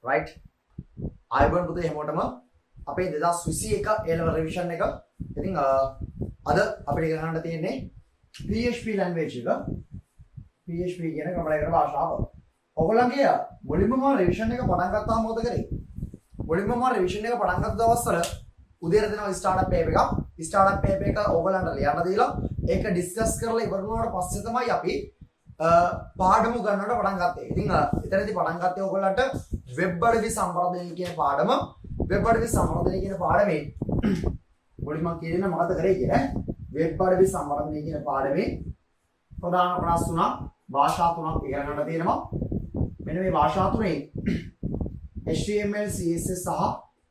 right ආයුබෝවන් පුතේ හැමෝටම අපේ 2021 A level revision එක ඉතින් අද අපිට ඉගෙන ගන්න තියෙන්නේ PHP language එක PHP කියන කම්පියුටර් භාෂාව. ඔයගොල්ලන්ගේ මුලින්ම මම revision එක පටන් ගත්තාම මොකද කරේ? මුලින්ම මම revision එක පටන් ගත්ත දවස්වල උදේට දෙනවා startup paper එකක්. startup paper එක ඔයගොල්ලන්ට ලියන්න දීලා ඒක discuss කරලා ඉවර වුණාට පස්සේ තමයි අපි පාඩම ගන්නවට පටන් ගත්තේ. ඉතින් එතනදී පටන් ගත්තේ ඔයගොල්ලන්ට වෙබ් අඩවි සම්වර්ධනය කියන පාඩම. වෙබ් අඩවි සම්වර්ධනය කියන පාඩමේ මුලින්ම මම කියන්නේ මොකද කරේ කියලා. වෙබ් අඩවි සම්වර්ධනය කියන පාඩමේ ප්‍රධාන කොටස් තුනක් භාෂා තුනක් ඉගෙන ගන්න තියෙනවා. මෙන්න මේ භාෂා තුනේ HTML, CSS සහ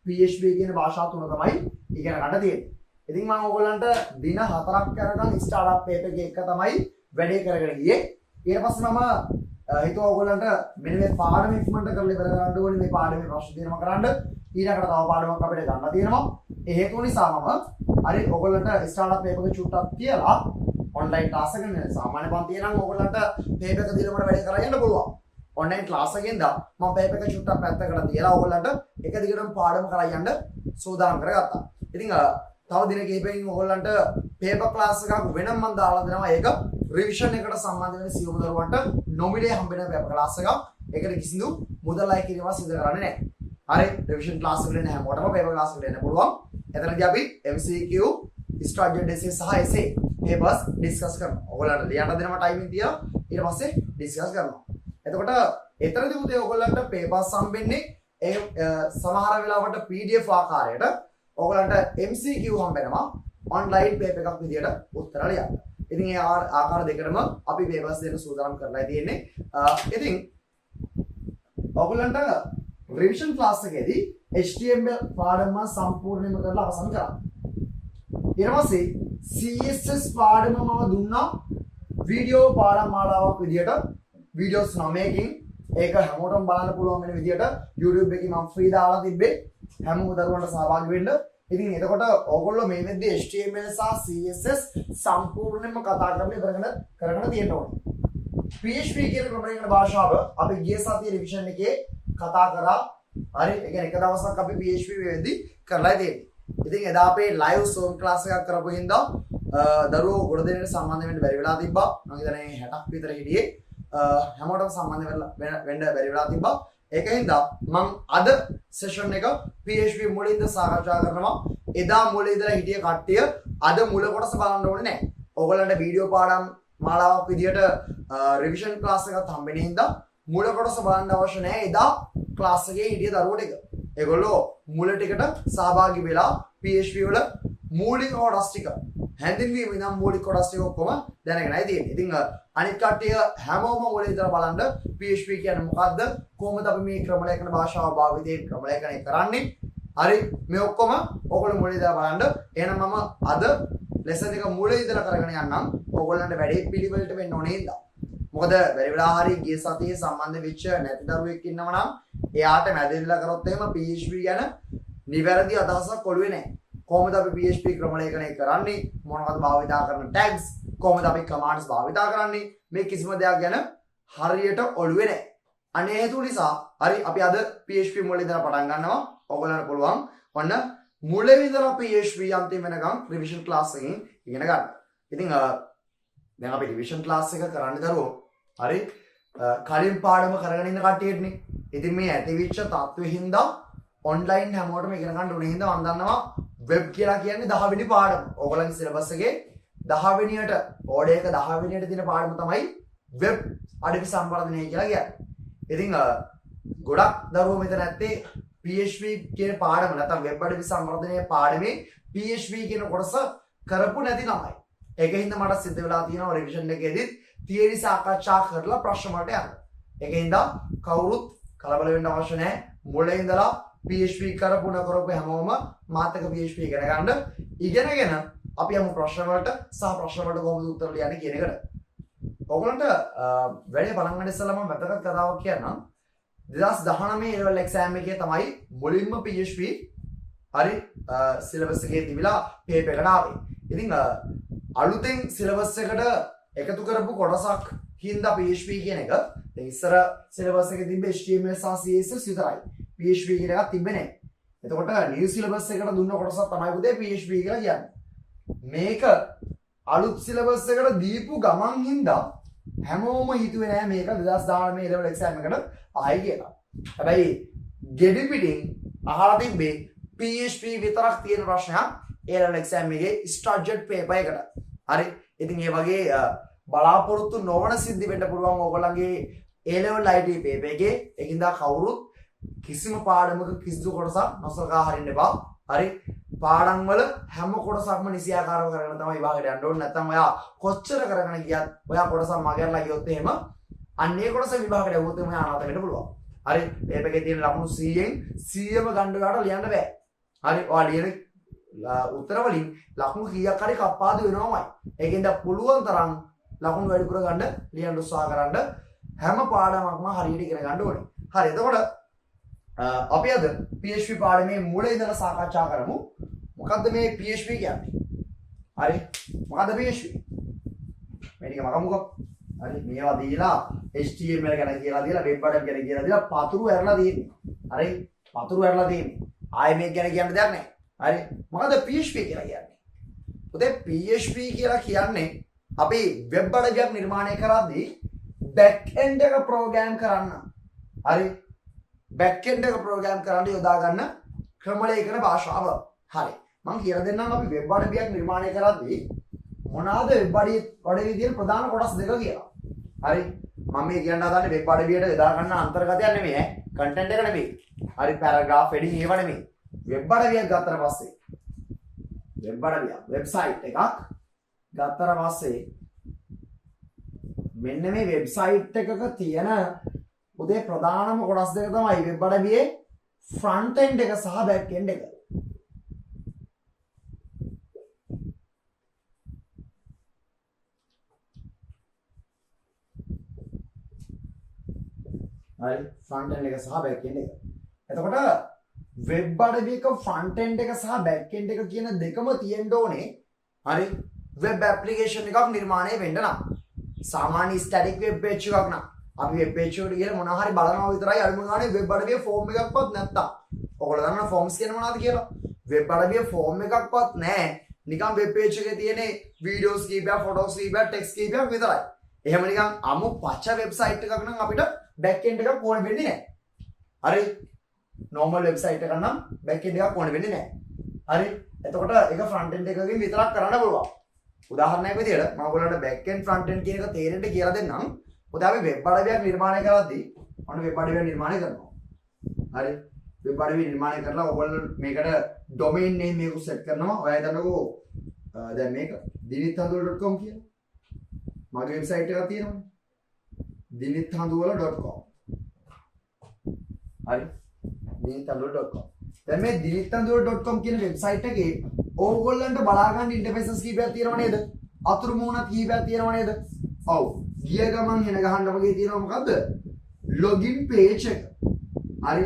PHP කියන භාෂා තුන තමයි ඉගෙන ගන්න තියෙන්නේ. ඉතින් මම ඔයගොල්ලන්ට දින 4ක් කරගන්න ස්ටාර්ට්අප් පේපර් එක තමයි වැඩේ කරගෙන ගියේ. ඊට පස්සේ මම හිතුවා ඔයගොල්ලන්ට මෙන්න මේ පාඩම ඉක්මනට කරලා ඉවර කරන්න ඕනේ. මේ පාඩමේ ප්‍රශ්න තියෙනවා කරන්න. ඊළඟට තව පාඩමක් අපිට ගන්න තියෙනවා. ඒ හේතුව නිසා මම හරි ඔයගොල්ලන්ට ස්ටාර්ට්අප් පේපර් එක චුට්ටක් තියලා ඔන්ලයින් ක්ලාස් එකකින් සාමාන්‍ය පන්තිය නම් ඔයගොල්ලන්ට පේපර් එක දීලා මට වැඩේ කරලා යන්න පුළුවන්. ඔන්ලයින් ක්ලාස් එකෙන්ද මම පේපර් එක චුට්ටක් පැත්තකට තියලා ඔයගොල්ලන්ට එක දිගටම පාඩම කරලා යන්න සූදානම් කරගත්තා. ඉතින් තව දින කිහිපයකින් ඔයගොල්ලන්ට පේපර් ක්ලාස් එකක් වෙනම මම දාලා දෙනවා. ඒක රිවිෂන් එකට සම්බන්ධ වෙන සියලුම දරුවන්ට නොමිලේ හම්බෙන පේපර් ක්ලාස් එකක්. ඒකට කිසිදු මුදල් අය කිරීමක් සිදු කරන්නේ නැහැ. හරි රිවිෂන් ක්ලාස් එකට එන හැමෝටම පේපර් ක්ලාස් එකට එන්න පුළුවන්. එතනදී අපි MCQ, structured essay සහ essay papers discuss කරනවා. ඔයගොල්ලන්ට ලියන්න දෙනවා ටයිමින් තියලා ඊට පස්සේ discuss කරනවා. එතකොට එතනදී උදේ ඔයගොල්ලන්ට papers හම්බෙන්නේ ඒ සමහර වෙලාවට PDF ආකාරයට ඔයගොල්ලන්ට MCQ හම්බෙනවා online paper එකක් විදියට උත්තර ලියන්න. ඉතින් ඒ ආකාර දෙකටම අපි papers දෙන්න සූදානම් කරලා තියෙන්නේ. ඉතින් ඔයගොල්ලන්ට revision class එකේදී HTML පාඩම සම්පූර්ණයෙන්ම කරලා අවසන් කරා. ඊට පස්සේ CSS පාඩම මම දුන්නා වීඩියෝ පාඩම් මාලාවක් විදියට videos 9කින් ඒක හැමෝටම බලන්න පුළුවන් වෙන විදියට YouTube එකේ මම free දාලා තිබ්බේ හැමෝම දරුවන්ට සහභාගී වෙන්න. ඉතින් එතකොට ඕගොල්ලෝ මේ වෙද්දී HTML සහ CSS සම්පූර්ණයෙන්ම කතා කරගෙන තියෙන්න ඕනේ. PHP කියන ප්‍රෝග්‍රෑමින් භාෂාව අපි ගිය සතියේ රිවිෂන් එකේ කතා කරා. හරි ඒ කියන්නේ එක දවසක් අපි PHP වෙද්දී කරලා තියෙන්නේ. ඉතින් එදා අපේ live zoom class එකක් කරපු හින්දා දරුවෝ ගොඩ දෙනෙක් සම්බන්ධ වෙන්න බැරි වෙලා තිබ්බා. මම හිතන්නේ 60ක් විතර හිටියේ. හැමෝටම සම්බන්ධ වෙන්න බැරි වෙලා තිබ්බා. ඒකින්ද මම අද සෙෂන් එක PHP මුලින්ද සාකච්ඡා කරනවා. එදා මුලින් ඉඳලා හිටිය කට්ටිය අද මුල කොටස බලන්න ඕනේ නැහැ. ඕගොල්ලන්ට වීඩියෝ පාඩම් මාලාවක් විදියට රිවිෂන් ක්ලාස් එකක් හම්බෙන්නේ හින්දා මුල කොටස බලන්න අවශ්‍ය නැහැ. එදා ක්ලාස් එකේ හිටිය දරුවෝ ටික. ඒගොල්ලෝ මුල ටිකට සහභාගී වෙලා PHP වල මූලික කොටස් ටික හැඳින්වීම ඉඳන් මූලික කොටස් ටික ඔක්කොම දැනගෙනයි තියෙන්නේ. ඉතින් අනිත් කට්ටිය හැමෝම මුලින් ඉඳලා බලන්න PHP කියන්නේ මොකද්ද? කොහොමද අපි මේ ක්‍රමලේඛන භාෂාව භාවිතයෙන් ක්‍රමලේඛනය කරන්නේ? හරි මේ ඔක්කොම ඔයගොල්ලෝ මුලින් ඉඳලා බලන්න. එහෙනම් මම අද ලෙසන් එක මුලින් ඉඳලා කරගෙන යන්නම්. ඔයගොල්ලන්ට වැඩේ පිළිවෙලට වෙන්න ඕනේ නේද? මොකද බැරි වෙලා හරි ගිය සතියේ සම්බන්ධ වෙච්ච නැති දරුවෙක් ඉන්නවා නම් එයාට මැදෙන්නලා කරොත් එහෙම PHP ගැන නිවැරදි අදහසක් ඔළුවේ නැහැ. කොහොමද අපි PHP ක්‍රමලේඛනය කරන්නේ? මොනවද භාවිතා කරන tags? කොහොමද අපි commands භාවිතා කරන්නේ? මේ කිසිම දෙයක් ගැන හරියට ඔළුවේ නැහැ. අනේ හේතු නිසා හරි අපි අද PHP මුලින් ඉඳලා පටන් ගන්නවා. ඔයගොල්ලන්ට පුළුවන් ඔන්න මුලින් ඉඳලා PHP අන්තිම වෙනකම් revision class එකකින් ඉගෙන ගන්න. ඉතින් දැන් අපි රිවිෂන් ක්ලාස් එක කරන්න දරුවෝ හරි කලින් පාඩම කරගෙන ඉන්න කට්ටියටනේ. ඉතින් මේ ඇතිවිච්ච තත්ත්වෙ හින්දා ඔන්ලයින් හැමෝටම ඉගෙන ගන්න ඕනේ හින්දා මම දන්නවා වෙබ් කියලා කියන්නේ 10 වෙනි පාඩම. ඕගොල්ලන්ගේ සිලබස් එකේ 10 වෙනියට බෝඩ් එක 10 වෙනියට තියෙන පාඩම තමයි වෙබ් අඩවි සම්වර්ධනය කියලා කියන්නේ. ඉතින් ගොඩක් දරුවෝ මෙතන ඇත්තේ PHP කියන පාඩම නැත්නම් වෙබ් අඩවි සම්වර්ධනයේ පාඩමේ PHP කියන කොටස කරපු නැති ළමයි. ඒකින්ද මට සිද්ධ වෙලා තියෙනවා රිවිෂන් එකේදී තියරි සාකච්ඡා කරලා ප්‍රශ්න වලට යන්න. ඒකින්ද කවුරුත් කලබල වෙන්න අවශ්‍ය නැහැ. මුලින් ඉඳලා PHP කරපු නකරපු හැමෝම මාතක PHP ඉගෙන ගන්න. ඉගෙනගෙන අපි යමු ප්‍රශ්න වලට සහ ප්‍රශ්න වලට කොහොමද උත්තර ලියන්නේ කියන එකට. ඔයගොල්ලන්ට වැඩේ පටන් ගන්න ඉස්සෙල්ලා මම වැදගත් කතාවක් කියන්නම්. 2019 A level exam එකේ තමයි මුලින්ම PHP හරි සිලබස් එකේ තිබිලා පේපර් එකට ආවේ. ඉතින් අලුතෙන් සිලබස් එකට එකතු කරපු කොටසක් හින්දා PHP කියන එක දැන් ඉස්සර සිලබස් එකේ තිබ්බ HTML සහ CSS විතරයි. PHP කියන එකක් තිබ්බේ නැහැ. එතකොට new syllabus එකට දුන්න කොටසක් තමයි පුතේ PHP කියලා කියන්නේ. මේක අලුත් syllabus එකට දීපු ගමන් හින්දා හැමෝම හිතුවේ නෑ මේක 2019 level exam එකට ආයි කියලා. හැබැයි ගෙඩි පිටින් අහලා තිබ්බේ PHP විතරක් තියෙන ප්‍රශ්නයක් A level exam එකේ structured paper එකට. හරි. ඉතින් මේ වගේ බලාපොරොත්තු නොවන සිද්ධි වෙන්න පුළුවන් ඕගොල්ලන්ගේ A level IT paper එකේ. ඒකින්ද කවුරුත් කිසිම පාඩමක කිසිදු කොටසක් නොසලකා හරින්න එපා. හරි. පාඩම් වල හැම කොටසක්ම නිසියාකාරව කරගෙන තමයි විභාගයට යන්න ඕනේ. නැත්නම් ඔයා කොච්චර කරගෙන ගියත් ඔයා කොටසක් මගහැරලා ගියොත් එහෙම අන්නේ කොටස විභාගයට යවුවොත් එහෙම අනාථ වෙන්න පුළුවන්. හරි. මේක එකේ තියෙන ලකුණු 100න් 100ම ගන්න ඔයාලට ලියන්න බෑ. හරි. ඔයා ලියන උත්තර වලින් ලකුණු කීයක් හරි කප්පාදු වෙනවමයි. ඒකෙන්ද පුළුවන් තරම් ලකුණු වැඩිපුර ගන්න ලියන්න උත්සාහ කරන්න. හැම පාඩමක්ම හරියට ඉගෙන ගන්න ඕනේ. හරි. එතකොට අපි අද PHP පාඩමේ මුල ඉඳලා සාකච්ඡා කරමු. මොකද්ද මේ PHP කියන්නේ? හරි. මොකද්ද PHP? මේ ටික මගමුකෝ. හරි. මේවා දීලා HTML ගැන කියලා දීලා web අඩම් ගැන කියලා දීලා පතුරු ඇරලා තියෙන්නේ. හරි. පතුරු ඇරලා තියෙන්නේ. ආයෙ මේක ගැන කියන්න දෙයක් නැහැ. හරි. මොකද්ද PHP කියලා කියන්නේ? පුතේ PHP කියලා කියන්නේ අපි web අඩවියක් නිර්මාණය කරද්දී back end එක program කරන්න. හරි. back end එක program කරන්න යොදා ගන්න ක්‍රමලේඛන භාෂාව. හරි. මම කියලා දෙන්නම් අපි web අඩවියක් නිර්මාණය කරද්දී මොනවාද web අඩවියේ තියෙන ප්‍රධාන කොටස් දෙක කියලා. හරි. මම මේ කියන්න හදන්නේ web අඩවියට යොදා ගන්න අන්තර්ගතයක් නෙමෙයි ඈ. content එක නෙමෙයි. හරි paragraph heading ඒව නෙමෙයි. web අඩවියක් ගත්තට පස්සේ web අඩවියක් website එකක් ගත්තට පස්සේ මෙන්න මේ website එකක තියෙන උදේ ප්‍රධානම කොටස් දෙක තමයි web අඩවියේ front end එක සහ back end එක. හරි. front end එක සහ back end එක. එතකොට web අඩවියක front end එක සහ back end එක කියන දෙකම තියෙන්න ඕනේ. හරි. web application එකක් නිර්මාණය වෙන්න නම් සාමාන්‍ය static web page එකක් නම් අපි web page එකට ගිහලා මොනවා හරි බලනවා විතරයි අඩුම ගානේ web අඩවියේ form එකක්වත් නැත්තම්. ඔයගොල්ලෝ දන්නවා forms කියන්නේ මොනවද කියලා? web අඩවියේ form එකක්වත් නැහැ. නිකන් web page එකේ තියෙන videos කීපයක්, photos කීපයක්, text කීපයක් විතරයි. එහෙම නිකන් අමු පච website එකක් නම් අපිට back end එකක් ඕන වෙන්නේ නැහැ. හරි. normal website එකක් නම් back end එකක් ඕන වෙන්නේ නැහැ. හරි. එතකොට ඒක front end එකකින් විතරක් කරන්න පුළුවන්. උදාහරණයක් විදියට මම ඔයගොල්ලන්ට back end front end කියන එක තේරෙන්න කියලා දෙන්නම්. ඔතන අපි වෙබ් අඩවියක් නිර්මාණය කරද්දී ඔන්න වෙබ් අඩවියක් නිර්මාණය කරනවා. හරි. වෙබ් අඩවිය නිර්මාණය කරලා ඔයගොල්ලෝ මේකට domain name එකක් set කරනවා. ඔයා හිතන්නකෝ දැන් මේක dinithanduwala.com කියලා. මගේ වෙබ්සයිට් එකක් තියෙනවනේ. dinithanduwala.com. හරි. dinithanduwala.com. දැන් මේ dinithanduwala.com කියන වෙබ්සයිට් එකේ ඕගොල්ලන්ට බලා ගන්න ඉන්ටර්ෆේසස් කීපයක් තියෙනව නේද? අතුරු මුහුණක් කීපයක් තියෙනව නේද? ඔව්. ගිය ගමන් එන ගහන්න වගේ තියෙනවා මොකද්ද? login page එක. හරි.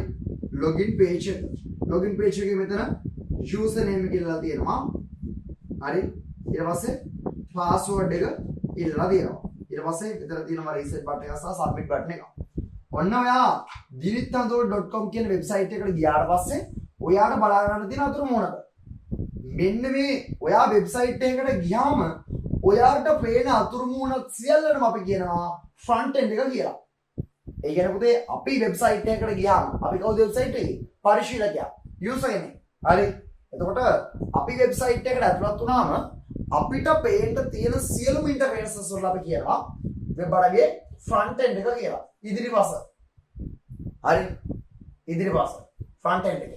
login page එක. login page එකේ මෙතන user name කියලා තියෙනවා. හරි. ඊට පස්සේ password එක ඉල්ලලා තියෙනවා. ඊට පස්සේ මෙතන තියෙනවා reset button එක සහ submit button එක. ඔන්න ඔයා dinithanduwala.com කියන වෙබ්සයිට් එකට ගියාට පස්සේ ඔයාට බලා ගන්න තියෙන අතුරු මුහුණක මෙන්න මේ ඔයා වෙබ්සයිට් එකකට ගියාම ඔයාට පේන අතුරු මුහුණ සියල්ලම අපි කියනවා front end එක කියලා. ඒ කියන්නේ පුතේ අපි වෙබ්සයිට් එකකට ගියාම අපි කවුද වෙබ්සයිට් එකේ? පරිශීලකයා. user කෙනෙක්. හරි. එතකොට අපි වෙබ්සයිට් එකට ඇතුළත් වුණාම අපිට පේන්න තියෙන සියලුම ඉන්ටර්ෆේසස් වල අපි කියනවා වෙබ් අඩවියේ front end එක කියලා. ඉදිරිපස. හරි. ඉදිරිපස. front end එක.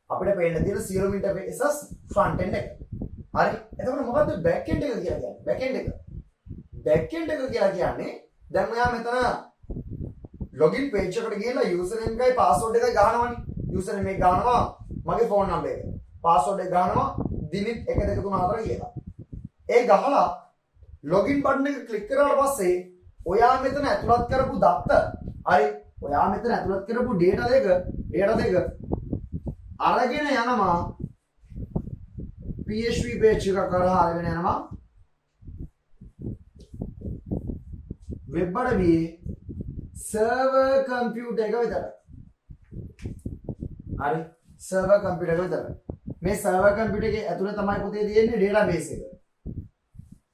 අපිට පේන්න තියෙන සියලුම ඉන්ටර්ෆේසස් front end එක. හරි. එතකොට මොකද්ද back end එක කියලා කියන්නේ? back end එක. back end එක කියලා කියන්නේ දැන් ඔයා මෙතන login page එකට ගිහලා username එකයි password එකයි ගහනවනේ. username එක ගහනවා මගේ phone number එක. password එක ගහනවා dinit 1 2 3 4 කියලා. ඒ ගහලා login button එක click කරාට පස්සේ ඔයා මෙතන ඇතුළත් කරපු දත්ත හරි ඔයා මෙතන ඇතුළත් කරපු data දෙක අරගෙන යනවා PHP page එක කරා අරගෙන යනවා web අඩවියේ server computer එක විතර හරි සර්වර් කම්පියුටර් එක විතරයි. මේ සර්වර් කම්පියුටර් එකේ ඇතුලේ තමයි පුතේ තියෙන්නේ ඩේටාබේස් එක.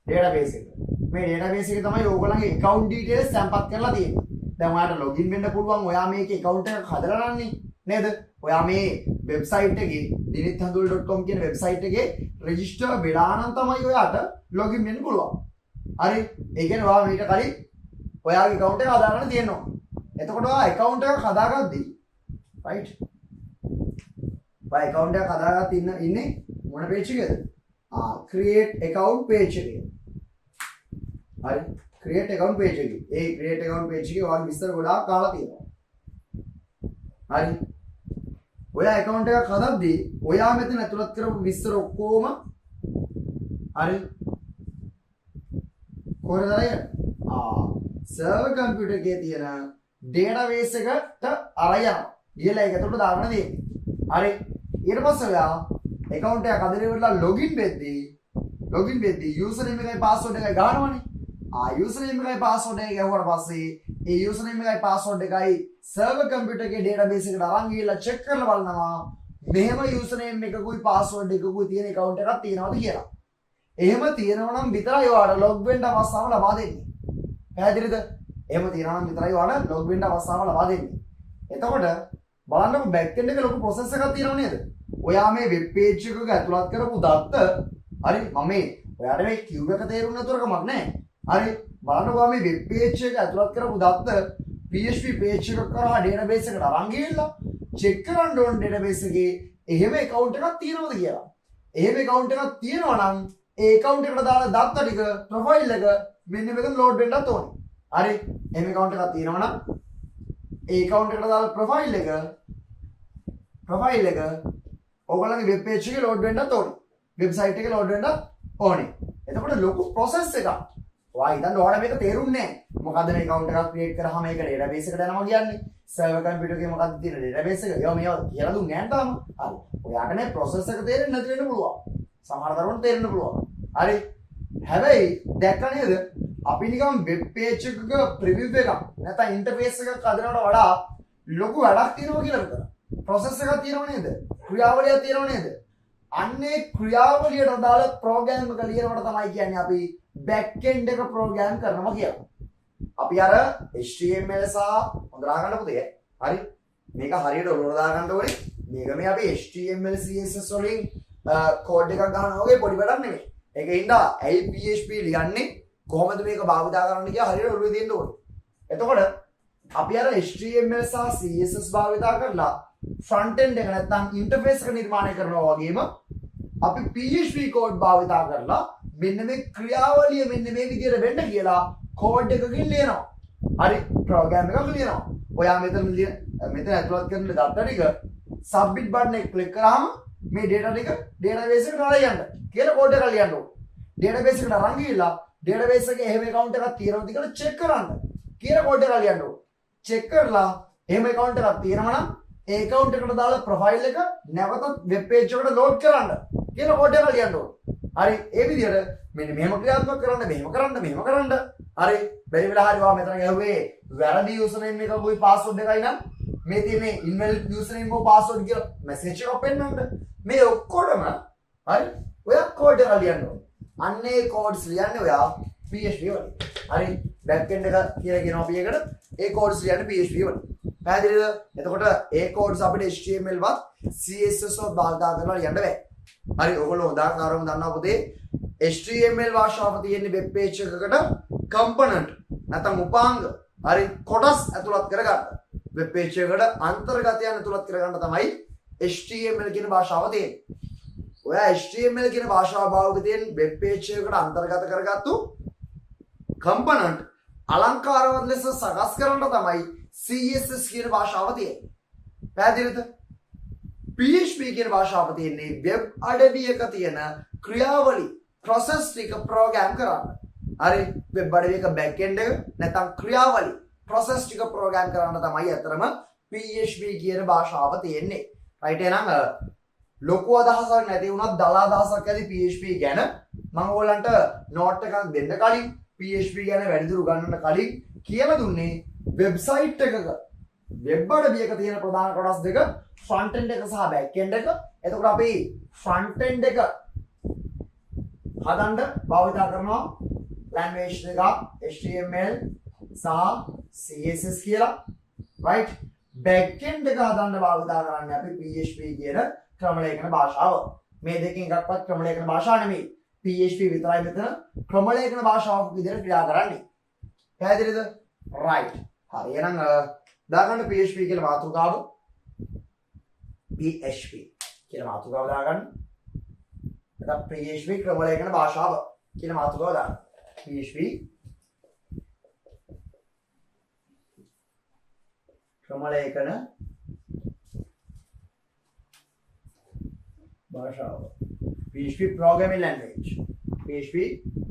ඩේටාබේස් එක. මේ ඩේටාබේස් එකේ තමයි ඕගොල්ලන්ගේ account details සම්පත් කරලා තියෙන්නේ. දැන් ඔයාලට login වෙන්න පුළුවන්. ඔයා මේකේ account එකක් හදලා නන්නේ නේද? ඔයා මේ වෙබ්සයිට් එකේ dinithandul.com කියන වෙබ්සයිට් එකේ රෙජිස්ටර් වෙලා නම් තමයි ඔයාට login වෙන්න පුළුවන්. හරි. ඒ කියන්නේ ඔයා මේක කලින් ඔයාගේ account එක හදාගන්න තියෙනවා. එතකොට ඔයා account එකක් හදාගද්දී right ඔයා account එකක් හදාගන්න ඉන්නේ මොන page එකේද? create account page එකේ. හරි create account page එකේ. ඒ create account page එකේ ඔයාගේ විස්තර ගොඩාක් කාලා තියෙනවා. හරි ඔයා account එකක් හදද්දී ඔයා මෙතන ඇතුළත් කරපු විස්තර ඔක්කොම හරි කොහෙද දාන්නේ? server computer එකේ තියෙන database එකට අරන් යනවා. ගිහලා ඒක ඇතුළට දාගෙන තියෙන්නේ. හරි ඊට පස්සේ ඔයා account එකක් හදලා ඉවරලා login වෙද්දී username එකයි password එකයි ගන්නවනේ. username එකයි password එකයි ගහුවාට පස්සේ ඒ username එකයි password එකයි server computer එකේ database එකට අරන් ගිහලා check කරලා බලනවා මෙහෙම username එකකුයි password එකකුයි තියෙන account එකක් තියෙනවද කියලා. එහෙම තියෙනවා නම් විතරයි ඔයාලට log වෙන්න අවස්ථාව ලබා දෙන්නේ. පැහැදිලිද? එහෙම තියෙනවා නම් විතරයි ඔයාලට log වෙන්න අවස්ථාව ලබා දෙන්නේ. එතකොට බලන්නකො back end එකේ ලොකු process එකක් තියෙනව නේද? ඔයා මේ web page එකක ඇතුළත් කරපු දත්ත හරි මම මේ ඔයාට මේ cube එක තේරුම් නැතුව කමක් නැහැ. හරි බලන්නකො මේ web page එක ඇතුළත් කරපු දත්ත PHP page එකක කරා database එකට අරන් ගිහිල්ලා check කරන්න ඕන database එකේ එහෙම account එකක් තියෙනවද කියලා. එහෙම account එකක් තියෙනවා නම් ඒ account එකට දාන දත්ත ටික profile එක මෙන්න මේක load වෙන්නත් ඕනේ. හරි එහෙම account එකක් තියෙනවා නම් ඒ account එකට දාලා profile එක ඔයගොල්ලන්ගේ web page එකේ load වෙන්නත් ඕනේ. website එකේ load වෙන්නත් ඕනේ. එතකොට ලොකු process එකක්. ඔයා හිතන්න ඕන මේක තේරුන්නේ නැහැ. මොකද්ද මේ account එකක් create කරාම මේක database එකට යනවා කියන්නේ? server computer එකේ මොකද්ද තියෙන database එක? ඒවා මේවා කියලා දුන්නේ නැහැ තාම. හරි. ඔයාට මේ process එක තේරෙන්නේ නැති වෙන්න පුළුවන්. සමහර දරුවන්ට තේරෙන්න පුළුවන්. හරි. හැබැයි දැක්ක නේද? අපි නිකන් web page එකක preview එකක් නැත්නම් interface එකක් හදනවට වඩා ලොකු වැඩක් තියෙනවා කියලා විතර. process එකක් තියෙනව නේද? ක්‍රියාවලියක් තියෙනව නේද? අන්නේ ක්‍රියාවලියට අදාළ ප්‍රෝග්‍රෑම් එක ලියනකොට තමයි කියන්නේ අපි back end එක ප්‍රෝග්‍රෑම් කරනවා කියලා. අපි අර HTML සහ හොඳලා ගන්න පුතේ. හරි. මේක හරියට ඔලුවට දාගන්න ඕනේ. මේක මේ අපි HTML CSS වලින් කෝඩ් එකක් ගන්නවා වගේ පොඩි වැඩක් නෙමෙයි. ඒකින්ද ඇයි PHP ලියන්නේ කොහොමද මේක භාවිතා කරන්න කියලා හරියට ඔලුවේ තියෙන්න ඕනේ. එතකොට අපි අර HTML සහ CSS භාවිතා කරලා front end එක නැත්නම් interface එක නිර්මාණය කරනවා වගේම අපි PHP කෝඩ් භාවිතා කරලා මෙන්න මේ ක්‍රියාවලිය මෙන්න මේ විදිහට වෙන්න කියලා කෝඩ් එකකින් ලියනවා. හරි ප්‍රෝග්‍රෑම් එකක් ලියනවා. ඔයා මෙතන ඇතුළත් කරන data ටික submit button එක click කරාම මේ data ටික database එකට අරන් යන්න කියලා කෝඩ් එකක් ලියන්න ඕනේ. database එකට අරන් ගිහිල්ලා database එකේ එහෙම account එකක් තියෙනවද කියලා check කරන්න කියලා කෝඩ් එකක් ලියන්න ඕනේ. check කරලා එහෙම account එකක් තියෙනවා නම් ඒ account එකට දාලා profile එක නැවතත් web page එකට load කරන්න කියලා කෝඩ් එකක් ලියන්න ඕනේ. හරි ඒ විදිහට මෙන්න මෙහෙම ක්‍රියාත්මක කරන්න මෙහෙම කරන්න හරි බැරි වෙලා හරි වා මෙතන ගැහුවේ වැරදි username එකකුයි password එකයි නම් මේ තියෙන invalid username or password කියලා message එකක් පෙන්නන්න මේ ඔක්කොටම හරි ඔයා කෝඩ් එක ලියන්න ඕනේ. අන්නේ codes ලියන්නේ ඔයා PHP වලින්. හරි back end එක කියලා කියනවා අපි ඒකට ඒ codes ලියන්නේ PHP වලින්. පැහැදිලිද? එතකොට ඒ codes අපිට HTML වත් CSS වත් භාවිතා කරලා ලියන්න බෑ. හරි ඔයගොල්ලෝ උදාහරණයක් දන්නවා පුතේ HTML භාෂාව තියෙන වෙබ් පේජ් එකකට කම්පොනන්ට් නැත්නම් උපාංග හරි කොටස් ඇතුළත් කරගන්න වෙබ් පේජ් එකට අන්තර්ගතයන් ඇතුළත් කරගන්න තමයි HTML කියන භාෂාව තියෙන්නේ. ඔයා HTML කියන භාෂාව භාවිත තියෙන වෙබ් පේජ් එකකට අන්තර්ගත කරගත්තු කම්පොනන්ට් අලංකාරවත් ලෙස සකස් කරන්න තමයි CSS කියන භාෂාව තියෙන්නේ. පැහැදිලිද? PHP කියන භාෂාව තියෙන්නේ වෙබ් අඩවි එක තියෙන ක්‍රියාවලි process ටික ප්‍රෝග්‍රෑම් කරන්න. හරි වෙබ් අඩවි එක back end එක නැත්නම් ක්‍රියාවලි process ටික ප්‍රෝග්‍රෑම් කරන්න තමයි අතරම PHP කියන භාෂාව තියෙන්නේ. right එහෙනම් ලොකු අදහසක් නැති වුණත් දල අදහසක් ඇති PHP ගැන මම ඔයගලන්ට note එකක් දෙන්න කලින් PHP ගැන වැඩිදුර උගන්වන්න කලින් කියලා දුන්නේ වෙබ්සයිට් එකක වෙබ් අඩවියක තියෙන ප්‍රධාන කොටස් දෙක ෆ්‍රන්ට් එන්ඩ් එක සහ බෑක් එන්ඩ් එක. එතකොට අපි ෆ්‍රන්ට් එන්ඩ් එක හදන්න භාවිත කරනවා ලැන්ග්වේජ් දෙකක් HTML සහ CSS කියලා. right back end එක හදන්න භාවිත කරන්නේ අපි PHP කියන ක්‍රමලේඛන භාෂාව. මේ දෙකෙන් එකක්වත් ක්‍රමලේඛන භාෂාව නෙමෙයි. PHP විතරයි මෙතන ක්‍රමලේඛන භාෂාවක් විදිහට ක්‍රියා කරන්නේ. පැහැදිලිද? right. හරි. එහෙනම් දාගන්න PHP කියලා මාතෘකාව. PHP කියලා මාතෘකාව දාගන්න. එතන PHP ක්‍රමලේඛන භාෂාව කියලා මාතෘකාව දාන්න. PHP ක්‍රමලේඛන භාෂාව. PHP programming language. PHP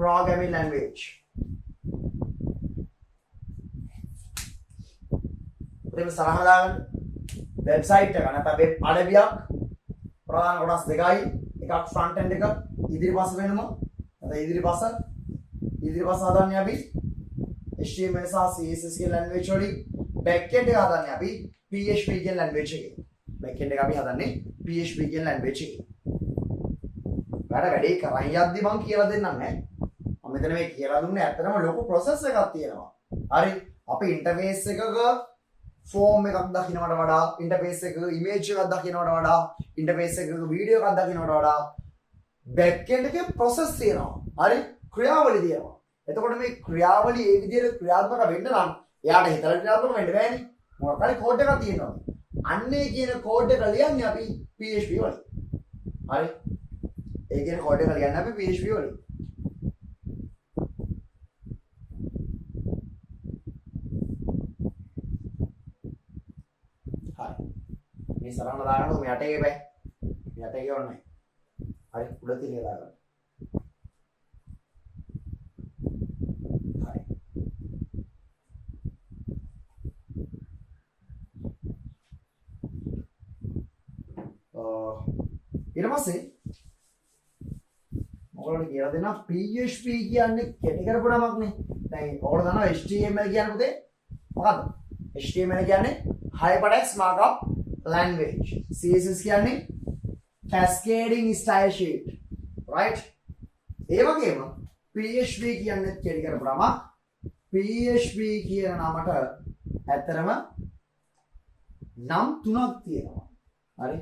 programming language. ඉතින් සරහන දාගන්න වෙබ්සයිට් එක නැත්නම් වෙබ් අඩවියක් ප්‍රධාන කොටස් දෙකයි. එකක් ෆ්‍රන්ට් එන්ඩ් එක ඉදිරිපස වෙනම. නැත්නම් ඉදිරිපස හදන්නේ අපි HTML සහ CSS කියන ලැන්ග්වේජ් වලින්. back end එක හදන්නේ අපි PHP කියන ලැන්ග්වේජ් එකෙන්. back end එක අපි හදන්නේ PHP කියන ලැන්ග්වේජ් එකෙන්. වැඩේ කරන් යද්දි මම කියලා දෙන්නම් නෑ. මම මෙතන මේ කියලා දුන්නේ ඇත්තටම ලොකු process එකක් තියෙනවා. හරි. අපි interface එකක form එකක් දකින්නට වඩා interface එකක image එකක් දකින්නට වඩා interface එකක video එකක් දකින්නට වඩා back end එකේ process තියෙනවා. හරි. ක්‍රියාවලිය තියෙනවා. එතකොට මේ ක්‍රියාවලිය ඒ විදිහට ක්‍රියාත්මක වෙන්න නම් එයාට හිතලා ක්‍රියාත්මක වෙන්න බෑනේ. මොකක් හරි කෝඩ් එකක් තියෙනවා. අන්නේ කියන කෝඩ් එක ලියන්නේ අපි PHP වලින්. හරි. ඒ කියන කෝඩ් එක ලියන්නේ අපි PHP වලින්. හරි. මේ සරණ දාගන්න මේ යටේ බෑ. මේ යටේ ඕනේ. හරි උඩ තියලා දාගන්න. හරි. ඊට පස්සේ ඔයගොල්ලෝ කියලා දෙනවා PHP කියන්නේ කෙටි කරපු නමක් නේ. දැන් ඔයගොල්ලෝ දන්නවා HTML කියන්නේ පුතේ මොකද්ද? HTML කියන්නේ hypertext markup language. CSS කියන්නේ cascading style sheet. right? ඒ වගේම PHP කියන්නේ කෙටි කරපු නමක්. PHP කියන නමට ඇත්තරම නම් තුනක් තියෙනවා. හරි?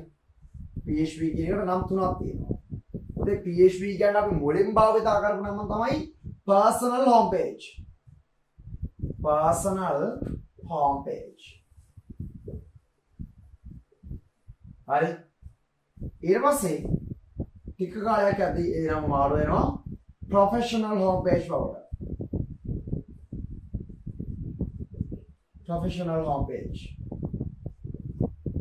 PHP කියන එකට නම් තුනක් තියෙනවා. උදේ PHP කියන්නේ අපි මුලින් භාවිත කරපු නම තමයි personal homepage. personal homepage. හරි. ඊට පස්සේ ටික කාලයක් යද්දී ඒ නම මාරු වෙනවා professional homepage බවට. professional homepage.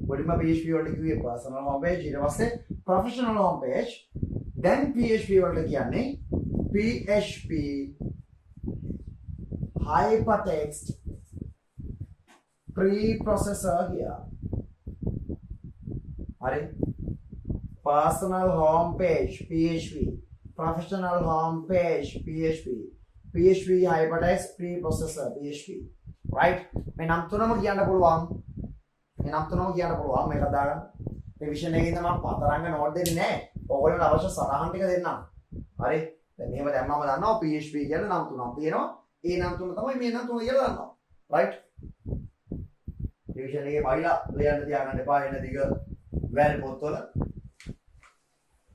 මුලින්ම PHP වලට කිව්වේ personal homepage ඊට පස්සේ professional homepage then PHP වලට කියන්නේ PHP hypertext preprocessor here. හරි. personal homepage PHP professional homepage PHP PHP hypertext preprocessor PHP. right? මේ නම් තුනම කියන්න පුළුවන්. මේ නම් තුනම කියන්න පුළුවන් මේක දාගන්න. රිවිෂන් එකේ ඉඳන් මම පතරංග නෝට් දෙන්නේ නැහැ. ඕගොල්ලන්ට අවශ්‍ය සටහන් ටික දෙන්නම්. හරි. දැන් මෙහෙම දැම්මම දන්නවා PHP කියන නම් තුනක් තියෙනවා. ඒ නම් තුන තමයි මේ නම් තුන කියලා දන්නවා. right? රිවිෂන් එකේ බයිලා ලියන්න තියාගන්න එපා එන දිග වැල් පොත්වල.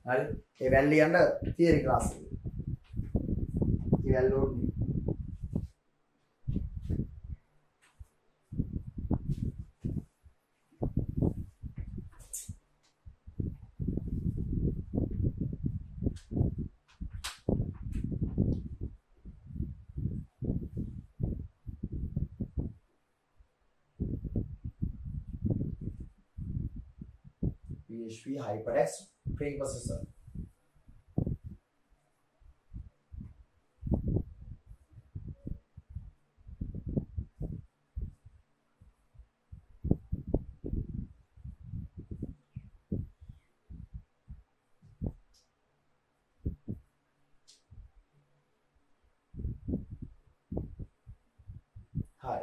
හරි. ඒ වැල් ලියන්න තියරි ක්ලාස් එකේ. ඒ වැල් load PHP hypertext preprocessor. Hi.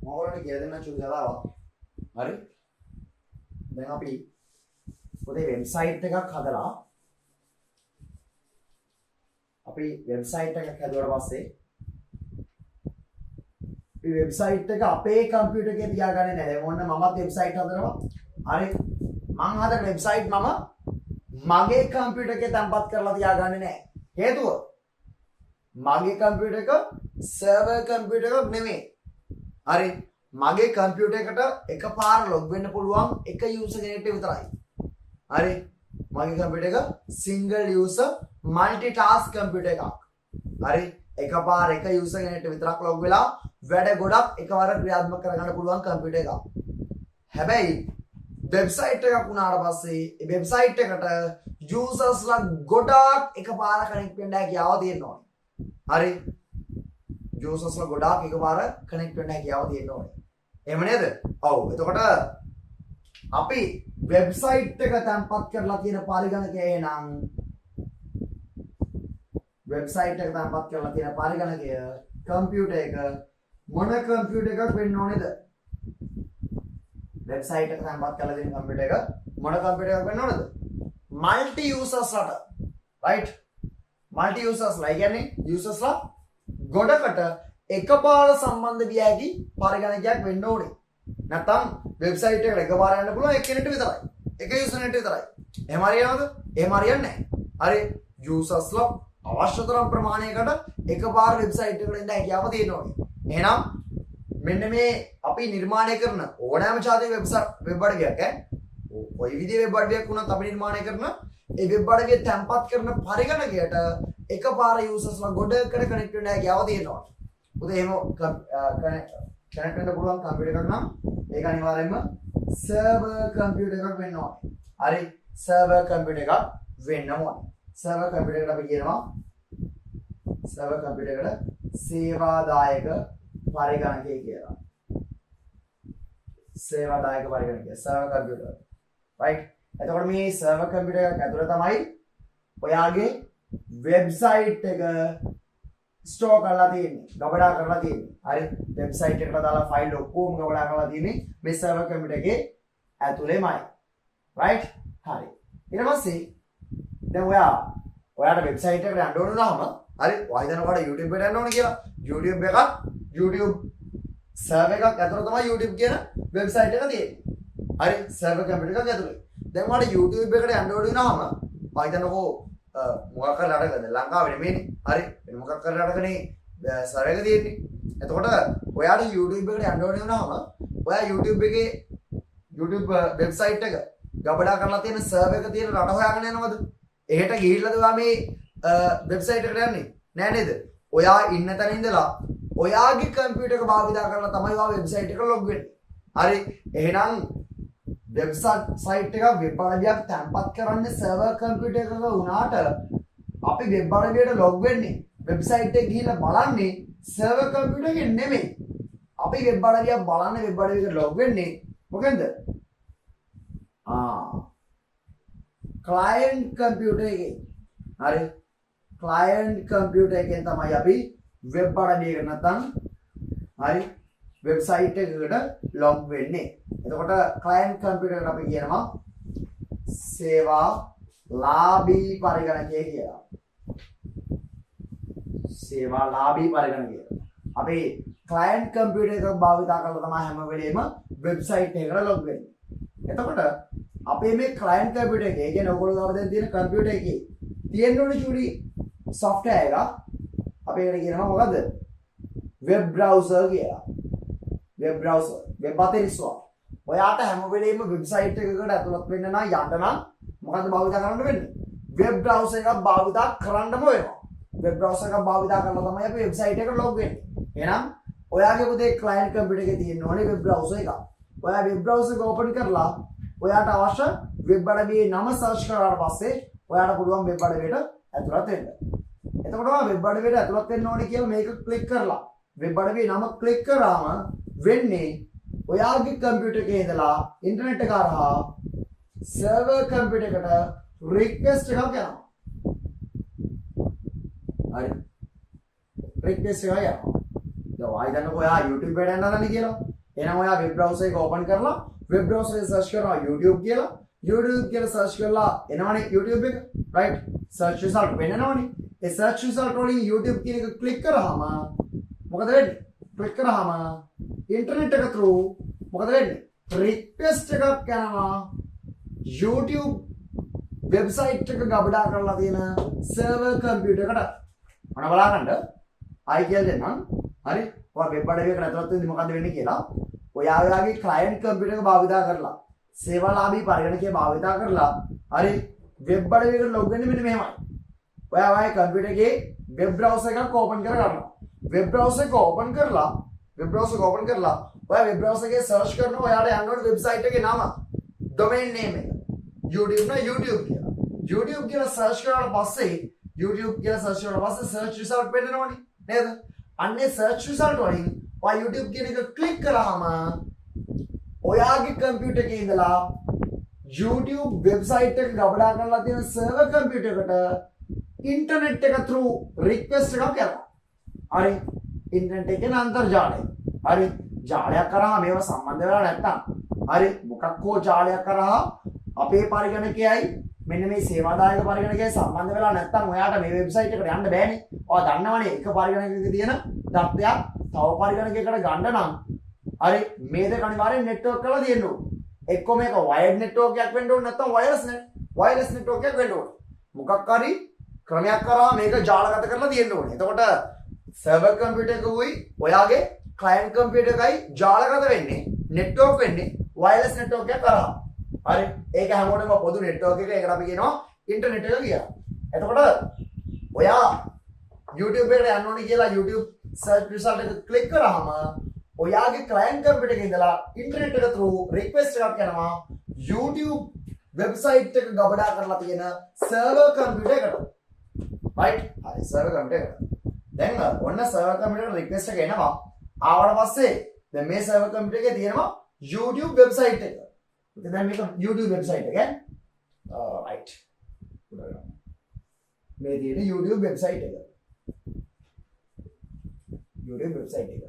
ඔයාලට කියලා දෙන්න චුටි කතාවක්. හරි? දැන් අපි පොතේ වෙබ්සයිට් එකක් හදලා අපි වෙබ්සයිට් එකක් හදුවාට පස්සේ මේ වෙබ්සයිට් එක අපේ කම්පියුටර් එකේ තියාගන්නේ නැහැ. දැන් ඕන්න මමත් වෙබ්සයිට් හදනවා. හරි? මම හදන වෙබ්සයිට් මම මගේ කම්පියුටර් එකේ තැන්පත් කරලා තියාගන්නේ නැහැ. හේතුව මගේ කම්පියුටර් එක සර්වර් කම්පියුටර් එකක් නෙමෙයි. හරි? මගේ කම්පියුටර් එකට එකපාර ලොග් වෙන්න පුළුවන් එක යූසර් කෙනෙක්ට විතරයි. හරි? මගේ කම්පියුටර් එක single user multi task computer එකක්. හරි? එකපාර එක යූසර් කෙනෙක්ට විතරක් ලොග් වෙලා වැඩ ගොඩක් එකවර ක්‍රියාත්මක කරගන්න පුළුවන් කම්පියුටර් එකක්. හැබැයි වෙබ්සයිට් එකක් වුණාට පස්සේ ඒ වෙබ්සයිට් එකට යූසර්ස්ලා ගොඩක් එකපාර කනෙක්ට් වෙන්න හැකියාව තියෙනවා. හරි? යූසර්ස්ලා ගොඩක් එකපාර කනෙක්ට් වෙන්න හැකියාව තියෙනවා. එහෙම නේද? ඔව්. එතකොට අපි වෙබ්සයිට් එක තැන්පත් කරලා තියෙන පරිගණකය නම් වෙබ්සයිට් එක තැන්පත් කරලා තියෙන පරිගණකය කම්පියුටර් එක මොන කම්පියුටර් එකක් වෙන්න ඕනේද? වෙබ්සයිට් එක තැන්පත් කරලා තියෙන කම්පියුටර් එක මොන කම්පියුටර් එකක් වෙන්න ඕනේද? මල්ටි යූසර්ස්ලාට. රයිට්? මල්ටි යූසර්ස්ලා කියන්නේ යූසර්ස්ලා ගොඩකට එකපාර සම්බන්ධ විය හැකි පරිගණකයක් වෙන්න ඕනේ. නැත්නම් වෙබ්සයිට් එකට එකපාර යන්න පුළුවන් එක්කෙනෙක්ට විතරයි. එක යූසර් කෙනෙක්ට විතරයි. එහෙම හරියනවද? එහෙම හරියන්නේ නැහැ. හරි? යූසර්ස්ලා අවශ්‍ය තරම් ප්‍රමාණයකට එකපාර වෙබ්සයිට් එකට එන්න හැකියාව තියෙනවා. එහෙනම් මෙන්න මේ අපි නිර්මාණය කරන ඕනෑම જાතික වෙබ් අඩවියක් ඔය විදිහේ වෙබ් අඩවියක් වුණත් අපි නිර්මාණය කරන ඒ වෙබ් අඩවිය තැන්පත් කරන පරිගණකයට එකපාර යූසර්ස්ලා ගොඩකට කනෙක්ට් වෙන්න හැකියාව තියෙනවා. උදේ එහෙම කනෙක්ට් වෙන්න පුළුවන් කම්පියුටර් එකක් නම් ඒක අනිවාර්යයෙන්ම සර්වර් කම්පියුටර් එකක් වෙන්න ඕනේ. හරි? සර්වර් කම්පියුටර් එකක් වෙන්න ඕනේ. සර්වර් කම්පියුටර් එකට අපි කියනවා සර්වර් කම්පියුටර් එකට සේවාදායක පරිගණකය කියලා. සේවාදායක පරිගණකය සර්වර් කම්පියුටර්. රයිට්? එතකොට මේ සර්වර් කම්පියුටර් එකක් ඇතුළේ තමයි ඔයාගේ වෙබ්සයිට් එක ස්ටෝර් කරලා තියෙන්නේ. ගබඩා කරලා තියෙන්නේ. හරි? වෙබ්සයිට් එකට දාලා ෆයිල් ඔක්කොම ගබඩා කරලා තියෙන්නේ මේ සර්වර් කම්පියුටර් එකේ ඇතුළේමයි. රයිට්? හරි. ඊට පස්සේ දැන් ඔයාට වෙබ්සයිට් එකට යන්න ඕන නම් හරි ඔයා හිතනකොට YouTube එකට යන්න ඕන කියලා YouTube සර්වර් එකක් ඇතුළේ තමයි YouTube කියන වෙබ්සයිට් එක තියෙන්නේ. හරි සර්වර් කම්පියුටර් එකක් ඇතුළේ. දැන් ඔයාට YouTube එකට යන්න ඕන නම් ඔයා හිතනකෝ මොකක් කරලා අරගන්න ලංකාවේ නෙමෙයිනේ. හරි වෙන මොකක් කරලා අරගන්නේ සර්වර් එක තියෙන්නේ. එතකොට ඔයාට YouTube එකට යන්න ඕන නම් ඔයා YouTube එකේ YouTube වෙබ්සයිට් එක ගබඩා කරලා තියෙන සර්වර් එක තියෙන රට හොයාගෙන යනවද? එහෙට ගිහිල්ලාද ඔයා මේ වෙබ්සයිට් එකට යන්නේ? නෑ නේද? ඔයා ඉන්න තැන ඉඳලා ඔයාගේ කම්පියුටර් එක භාවිතා කරලා තමයි ඔයා වෙබ්සයිට් එකට ලොග් වෙන්නේ. හරි? එහෙනම් වෙබ්සයිට් එක වෙබ් අඩවියක් තැන්පත් කරන්නේ සර්වර් කම්පියුටර් එකක වුණාට අපි වෙබ් අඩවියට ලොග් වෙන්නේ වෙබ්සයිට් එක ගිහිල්ලා බලන්නේ සර්වර් කම්පියුටර් එකේ නෙමෙයි. අපි වෙබ් අඩවියක් බලන්නේ වෙබ් අඩවියකට ලොග් වෙන්නේ මොකෙන්ද? ක්ලයන්ට් කම්පියුටර් එකේ. හරි? ක්ලයන්ට් කම්පියුටර් එකෙන් තමයි අපි වෙබ් අඩවියකට නැත්නම් හරි වෙබ්සයිට් එකකට ලොග් වෙන්නේ. එතකොට ක්ලයන්ට් කම්පියුටර් එකට අපි කියනවා සේවා ලාභී පරිගණකය කියලා. සේවා ලාභී පරිගණකය. අපි ක්ලයන්ට් කම්පියුටර් එකක් භාවිතා කරලා තමයි හැම වෙලේම වෙබ්සයිට් එකකට ලොග් වෙන්නේ. එතකොට අපේ මේ ක්ලයන්ට් කම්පියුටර් එකේ, ඒ කියන්නේ ඔයගොල්ලෝ ගාව දැන් තියෙන කම්පියුටර් එකේ තියෙන ඕනේ චුටි software එක අපි ඒකට කියනවා මොකද්ද? web browser කියලා. web browser, web අතිරිස්වා. ඔයාට හැම වෙලේම වෙබ්සයිට් එකකට ඇතුළත් වෙන්න නම් යන්න නම් මොකද්ද භාවිතා කරන්න වෙන්නේ? web browser එකක් භාවිතා කරන්නම වෙනවා. web browser එකක් භාවිතා කරලා තමයි අපි වෙබ්සයිට් එකට ලොග් වෙන්නේ. එහෙනම් ඔයාගේ පුතේ ක්ලයන්ට් කම්පියුටර් එකේ තියෙන්න ඕනේ web browser එකක්. ඔයා web browser එක open කරලා ඔයාට අවශ්‍ය වෙබ් අඩවියේ නම සර්ච් කරාට පස්සේ ඔයාට පුළුවන් වෙබ් අඩවියට ඇතුළත් වෙන්න. එතකොට ඔයා වෙබ් අඩවියට ඇතුළත් වෙන්න ඕනේ කියලා මේක ක්ලික් කරලා වෙබ් අඩවියේ නම ක්ලික් කරාම වෙන්නේ ඔයාගේ කම්පියුටර් එකේ ඉඳලා ඉන්ටර්නෙට් එක හරහා සර්වර් කම්පියුටර් එකට රික්වෙස්ට් එකක් යනවා. හරි. රික්වෙස්ට් එකක් යනවා. දැන් ඔයා හිතන්නකෝ ඔයා YouTube එකට යන්න හදන්නේ කියලා. එහෙනම් ඔයා වෙබ් බ්‍රවුසර් එක ඕපන් කරලා වෙබ් බ්‍රවුසර් එක සර්ච් කරනවා YouTube කියලා. YouTube කියලා සර්ච් කරලා එනවනේ YouTube එක. right? search result වෙනවනේ. ඒ search result වලින් YouTube කියන එක ක්ලික් කරාම මොකද වෙන්නේ? ක්ලික් කරාම ඉන්ටර්නෙට් එක through මොකද වෙන්නේ? රික්වෙස්ට් එකක් යනවා YouTube වෙබ්සයිට් එක ගබඩා කරලා තියෙන සර්වර් කම්පියුටර් එකට. මොන බලන්න ආයි කියලා දෙන්නම්. හරි? ඔයා වෙබ් අඩවියකට ඇතුළත් වෙද්දි මොකද වෙන්නේ කියලා. ඔයාගේ ක්ලයන්ට් කම්පියුටර් එක භාවිතා කරලා සේවාලාභී පරිගණකය භාවිතා කරලා හරි වෙබ් අඩවියකට ලොග් වෙන්න මෙන්න මෙහෙමයි. ඔයාගේ කම්පියුටර් එකේ වෙබ් බ්‍රවුසර් එකක් ඕපන් කර ගන්නවා. වෙබ් බ්‍රවුසර් එක ඕපන් කරලා ඔයා වෙබ් බ්‍රවුසර් එකේ සර්ච් කරනවා ඔයාට යන්න ඕනේ වෙබ්සයිට් එකේ නම domain name එක YouTube නා YouTube කියලා. YouTube කියලා සර්ච් කරාට පස්සේ search result පෙන්නනවනේ නේද? අන්නේ search result වලින් ඔයා YouTube කියන එක ක්ලික් කරාම ඔයාගේ කම්පියුටර් එකේ ඉඳලා YouTube වෙබ්සයිට් එක ගබඩා කරලා තියෙන සර්වර් කම්පියුටර් එකට ඉන්ටර්නෙට් එක through රික්වෙස්ට් එකක් යනවා. හරි ඉන්ටර්නෙට් එකේ අන්තර්ජාලය. හරි ජාලයක් කරා මේව සම්බන්ධ වෙලා නැත්තම් හරි මොකක් හෝ ජාලයක් කරා අපේ පරිගණකයයි මෙන්න මේ සේවාදායක පරිගණකයයි සම්බන්ධ වෙලා නැත්තම් ඔයාට මේ වෙබ්සයිට් එකට යන්න බෑනේ. ඔයා දන්නවනේ එක පරිගණකයක තියෙන තත්ත්වයක් තව පරිගණකයකට ගන්න නම් හරි මේ දෙක අනිවාර්යෙන් නෙට්වර්ක් කරලා තියෙන්න ඕනේ. එක්ක මේක වයර්ඩ් නෙට්වර්ක් එකක් වෙන්න ඕනේ නැත්තම් වයර්ලස් නෙට්වර්ක් එකක් වෙන්න ඕනේ. මොකක් හරි ක්‍රමයක් කරා මේක ජාලගත කරලා තියෙන්න ඕනේ. එතකොට සර්වර් කම්පියුටර් එකකුයි ඔයාගේ ක්ලයන්ට් කම්පියුටර් එකයි ජාලගත වෙන්නේ නෙට්වර්ක් වෙන්නේ වයර්ලස් නෙට්වර්ක් එකක් කරා. හරි ඒක හැමෝටම පොදු නෙට්වර්ක් එක. ඒකට අපි කියනවා ඉන්ටර්නෙට් එක කියලා. එතකොට ඔයා YouTube එකට යන්න ඕනේ කියලා YouTube search result එක ක්ලික් කරාම ඔයාගේ ක්ලයන්ට් කම්පියුටර් එකේ ඉඳලා ඉන්ටර්නෙට් එක through request එකක් යනවා YouTube වෙබ්සයිට් එක ගබඩා කරලා තියෙන සර්වර් කම්පියුටර් එකට. right? හරි සර්වර් කම්පියුටර් එකට. දැන් ඔන්න සර්වර් කම්පියුටර් රික්වෙස්ට් එක එනවා. ආවට පස්සේ දැන් මේ සර්වර් කම්පියුටර් එකේ තියෙනවා YouTube වෙබ්සයිට් එක. ඉතින් දැන් මේක YouTube වෙබ්සයිට් එක. right. මේ තියෙන YouTube වෙබ්සයිට් එක. YouTube වෙබ්සයිට් එක.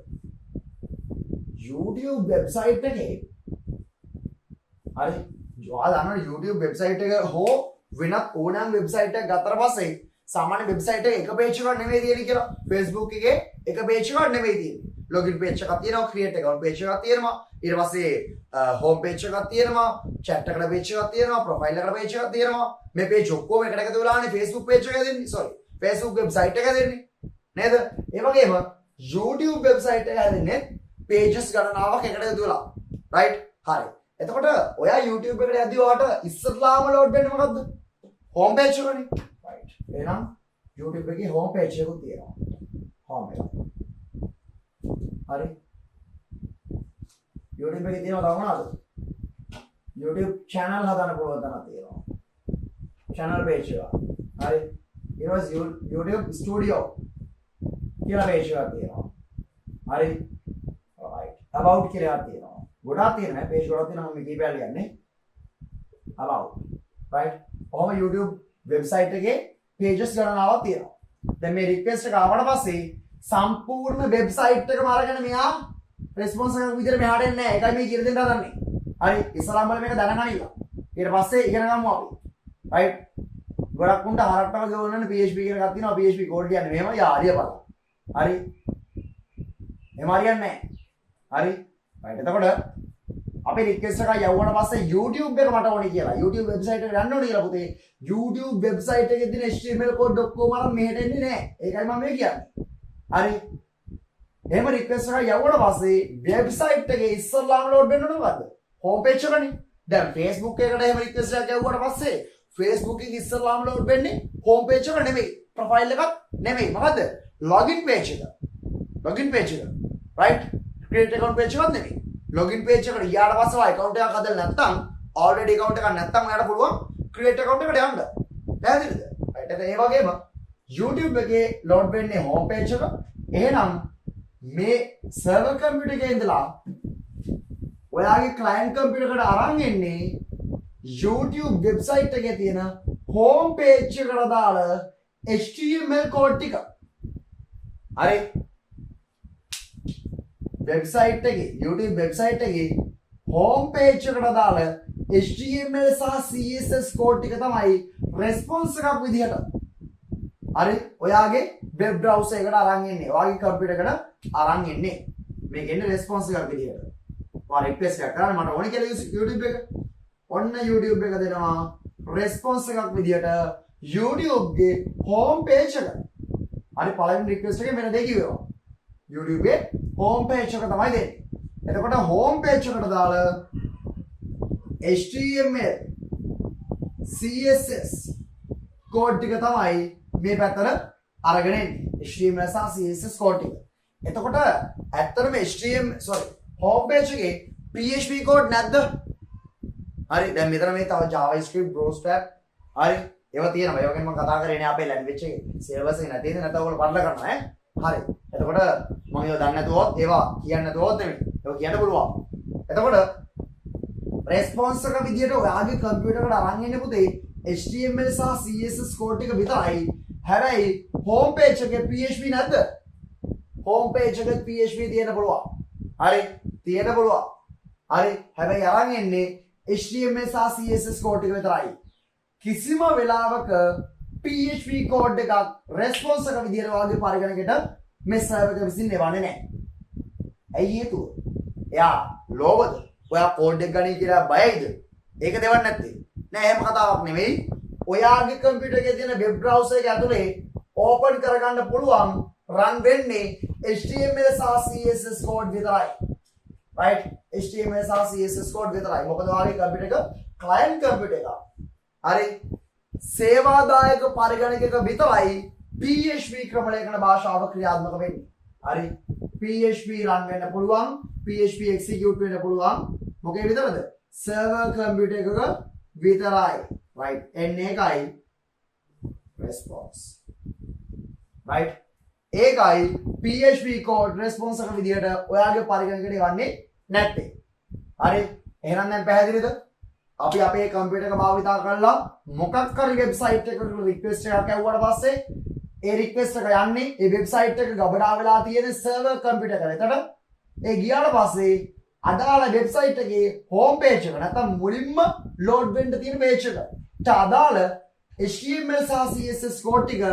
YouTube වෙබ්සයිට් එකේ හරි ඔයාලා දන්නවා YouTube වෙබ්සයිට් එක හෝ වෙනත් ඕනෑම වෙබ්සයිට් එකක් ගත්තට පස්සේ සාමාන්‍ය වෙබ්සයිට් එක එක පේජ් එකක් නෙමෙයි තියෙන්නේ කියලා. Facebook එකේ එක පේජ් එකක් නෙමෙයි තියෙන්නේ. login page එකක් තියෙනවා, create account page එකක් තියෙනවා, ඊට පස්සේ home page එකක් තියෙනවා, chat එකට page එකක් තියෙනවා, profile එකට page එකක් තියෙනවා. මේ page ඔක්කොම එකට එකතු වෙලානේ Facebook page එක දෙන්නේ. sorry Facebook website එක දෙන්නේ. නේද? ඒ වගේම YouTube website එක හැදෙන්නේ pages ගණනාවක් එකට එකතු වෙලා. right? හරි. එතකොට ඔයා YouTube එකට යද්දී ඔයාට ඉස්සරලාම load වෙන්නේ මොකද්ද? home page එකනේ. right. එහෙනම් YouTube එකේ home page එකක් තියෙනවා. home එක. හරි. YouTube එකේ තියෙනවා තව මොනවද? YouTube channel හදන්න පුළුවන් තරම් තියෙනවා. channel page එක. හරි. ඊට පස්සේ YouTube studio කියලා page එකක් තියෙනවා. හරි. right. about කියලා එකක් තියෙනවා. ගොඩාක් තියෙනවා. page ගොඩක් තියෙනවා. මම කීපයක් ලියන්නේ. about. right. ඔහොම YouTube website එකේ pages ගණනාවක් තියෙනවා. දැන් මේ request එක ආවට පස්සේ සම්පූර්ණ වෙබ්සයිට් එකම අරගෙන මෙයා රෙස්පොන්ස් එකක් විදිහට මෙහාට එන්නේ නැහැ. ඒකයි මේ කියලා දෙන්න හදන්නේ. හරි ඉස්සලාම් වල මේක දැනගනිලා. ඊට පස්සේ ඉගෙන ගමු අපි. right ගොඩක් උන්ට හරක්ටව ගෙවන්න PHP කියන එකක් තියෙනවා. PHP කෝඩ් කියන්නේ මෙහෙම යාලිය බලන්න. හරි එහෙම හරියන්නේ නැහැ. හරි right එතකොට අපි රික්වෙස්ට් එකක් යවුවාට පස්සේ YouTube එක මට ඕනේ කියලා. YouTube වෙබ්සයිට් එකට යන්න ඕනේ කියලා පුතේ. YouTube වෙබ්සයිට් එකේ තියෙන HTML කෝඩ් ඔක්කොම අරන් මෙහෙට එන්නේ නැහැ. ඒකයි මම මේ කියන්නේ. හරි එහෙම රික්වෙස්ට් එකක් යවුවාට පස්සේ වෙබ්සයිට් එකේ ඉස්සල්ලාම ලෝඩ් වෙන්න ඕනේ මොකද්ද? හෝම් පේජ් එකනේ. දැන් Facebook එකට එහෙම රික්වෙස්ට් එකක් යවුවාට පස්සේ Facebook එකේ ඉස්සල්ලාම ලෝඩ් වෙන්නේ හෝම් පේජ් එක නෙමෙයි. ප්‍රොෆයිල් එකක් නෙමෙයි. මොකද්ද? login page එක. login page එක. right? create account page එකක් නෙමෙයි. login page එකට ගියාට පස්සේ ඔය account එකක් හදලා නැත්නම් already account එකක් නැත්නම් ඔයාලට පුළුවන් create account එකට යන්න. පැහැදිලිද? right ඒ වගේම YouTube එකේ load වෙන්නේ home page එක. එහෙනම් මේ server computer එකේ ඉඳලා ඔයාගේ client computer එකට අරන් එන්නේ YouTube website එකේ තියෙන home page එකට දාල HTML code ටික. හරි වෙබ්සයිට් එකේ YouTube වෙබ්සයිට් එකේ හෝම් පේජ් එකට දාලා HTML සහ CSS කෝඩ් ටික තමයි රෙස්පොන්ස් එකක් විදිහට. හරි ඔයාගේ වෙබ් බ්‍රවුසර් එකට අරන් ඉන්නේ. ඔයාගේ කම්පියුටර් එකට අරන් ඉන්නේ. මේක එන්නේ රෙස්පොන්ස් එකක් විදිහට. ඔයා රික්වෙස්ට් එකක් කරන්න මට ඕනේ කියලා YouTube එක. ඔන්න YouTube එක දෙනවා රෙස්පොන්ස් එකක් විදිහට YouTube ගේ හෝම් පේජ් එක. හරි පළවෙනි රික්වෙස්ට් එකේ මෙන්න දෙක කිව්වා. YouTube ගේ හෝම් පේජ් එක තමයි දෙන්නේ. එතකොට හෝම් පේජ් එකට දාලා HTML CSS කෝඩ් ටික තමයි මේ පැත්තට අරගෙන එන්නේ. HTML සහ CSS කෝඩ් ටික. එතකොට ඇත්තටම හෝම් පේජ් එකේ PHP කෝඩ් නැද්ද? හරි දැන් මෙතන මේ තව JavaScript Bootstrap හරි ඒවා තියෙනවා. ඒ වගේම මම කතා කරේ නේ අපේ ලැන්ග්වේජ් එකේ සිලබස් එක නැති ඉතින් නැත්නම් ඔයගොල්ලෝ පටල කරනවා ඈ. හරි. එතකොට මම ඒවා දන්නේ නැතුවොත් ඒවා කියන්නේ නැතුවොත් නෙමෙයි. ඒක කියන්න පුළුවන්. එතකොට රෙස්පොන්ස් එක විදියට ඔයාගේ කම්පියුටර් එකට අරන් එන්න පුතේ HTML සහ CSS කෝඩ් ටික විතරයි. හැබැයි හෝම් පේජ් එකේ PHP නැද්ද? හෝම් පේජ් එකේ PHP තියෙන්න පුළුවන්. හරි තියෙන්න පුළුවන්. හරි හැබැයි අරන් එන්නේ HTML සහ CSS කෝඩ් ටික විතරයි. කිසිම වෙලාවක PHP කෝඩ් එකක් රෙස්පොන්ස් එක විදියට ඔයාගේ පරිගණකයට මේ සර්වර් එක විසින් එවන්නේ නැහැ. ඇයි හේතුව? එයා ලෝවද? ඔයා කෝඩ් එක ගණන් කියලා බයයිද? ඒක දෙවන්නේ නැත්තේ. නෑ එහෙම කතාවක් නෙමෙයි. ඔයාගේ කම්පියුටර් එකේ තියෙන වෙබ් බ්‍රවුසර් එක ඇතුලේ ඕපන් කරගන්න පුළුවන් රන් වෙන්නේ HTML සහ CSS කෝඩ් විතරයි. right HTML සහ CSS කෝඩ් විතරයි. මොකද ඔයාගේ කම්පියුටර් එක ක්ලයන්ට් කම්පියුටර් එකක්. හරි සේවාදායක පරිගණකයක විතරයි PHP ක්‍රමලේඛන භාෂාව ක්‍රියාත්මක වෙන්නේ. හරි PHP රන් වෙන්න පුළුවන් PHP එක්සිකියුට් වෙන්න පුළුවන් මොකේ විතරද සර්වර් කම්පියුටර් එකක විතරයි. right එන්නේ එකයි response. right ඒකයි PHP කෝඩ් රෙස්පොන්ස් එක විදියට ඔයාගේ පරිගණකයට ගන්නේ නැත්තේ. හරි එහෙනම් දැන් පැහැදිලිද? අපි අපේ කම්පියුටර් එක භාවිතා කරලා මොකක් හරි වෙබ්සයිට් එකකට රික්වෙස්ට් එකක් ඇව්වට පස්සේ ඒ රික්වෙස්ට් එක යන්නේ ඒ වෙබ්සයිට් එක ගබඩා වෙලා තියෙන සර්වර් කම්පියුටර් එකට. එතකොට ඒ ගියාට පස්සේ අදාළ වෙබ්සයිට් එකේ හෝම් පේජ් එක නැත්නම් මුලින්ම ලෝඩ් වෙන්න තියෙන පේජ් එකට අදාළ HTML සහ CSS කෝඩ් ටික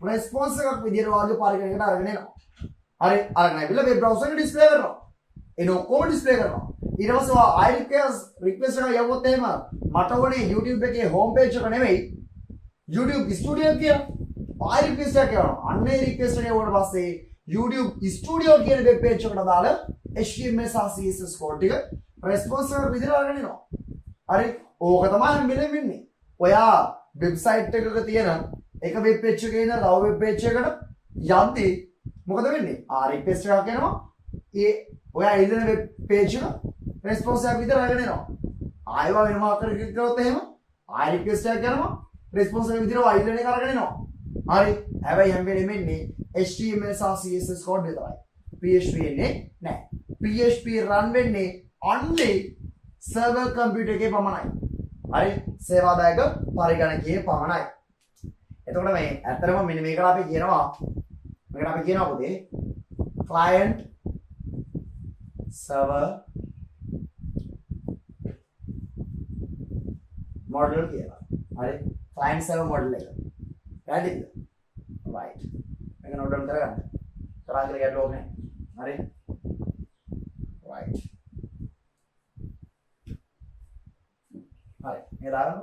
රෙස්පොන්ස් එකක් විදියට වාගේ පරිගණකයට අරගෙන එනවා. හරි අරගෙන ඇවිල්ලා වෙබ් බ්‍රවුසර් එක ඩිස්ප්ලේ කරනවා. ඒක ඔක්කොම ඩිස්ප්ලේ කරනවා. ඊට පස්සේ ආයි රික්වෙස්ට් එක යවුවොත් එහෙම මට ඕනේ YouTube එකේ හෝම් පේජ් එක නෙමෙයි YouTube Studio කියලා. ආයි රික්වෙස්ට් එකක් යවනවා. අන්න ඒ රික්වෙස්ට් එක යවුවට පස්සේ YouTube Studio කියන වෙබ් පේජ් එකට දාලා HTML සහ CSS කෝඩ් ටික රෙස්පොන්ස් එක විදිහට අරගෙන එනවා. හරි ඕක තමයි මෙලෙ වෙන්නේ. ඔයා වෙබ්සයිට් එකක තියෙන එක වෙබ් පේජ් එකේ ඉඳලා තව වෙබ් පේජ් එකකට යද්දී මොකද වෙන්නේ? රික්වෙස්ට් එකක් එනවා. ඒ ඔයා ඉල්ලන වෙබ් පේජ් එක රෙස්පොන්ස් එකක් විතර අරගෙන එනවා. ආයෙම වෙන මොකක් හරි ක්ලික් කරොත් එහෙම ආයෙ රික්වෙස්ට් එකක් කරනවා. රෙස්පොන්ස් එක විතර ඔයා ඉල්ලන එක අරගෙන එනවා. හරි. හැබැයි හැම වෙලෙම ඉන්නේ HTML සහ CSS කෝඩ් විතරයි. PHP එන්නේ නැහැ. PHP රන් වෙන්නේ only server computer එකේ පමණයි. හරි. සේවාදායක පරිගණකයේ පමණයි. එතකොට මේ ඇත්තටම මෙන්න මේකට අපි කියනවා පුතේ client server model කියලා. හරි client server model එක. පැහැදිලිද? right. මේක නෝට් ඩවුන් කරගන්න. තරහ කියලා ගැටලුවක් නැහැ. හරි. right. හරි. මේ දාගන්න.